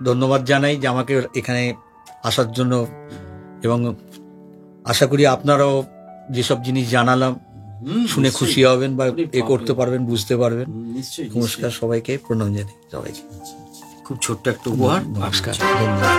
ধন্যবাদ জানাই যে আমাকে এখানে আসার জন্য, এবং আশা করি আপনারাও যেসব জিনিস জানালাম শুনে খুশি হবেন বা করতে পারবেন, বুঝতে পারবেন। নমস্কার সবাইকে, প্রণাম জানাই সবাইকে। খুব ছোট্ট একটা উপহার। নমস্কার, ধন্যবাদ।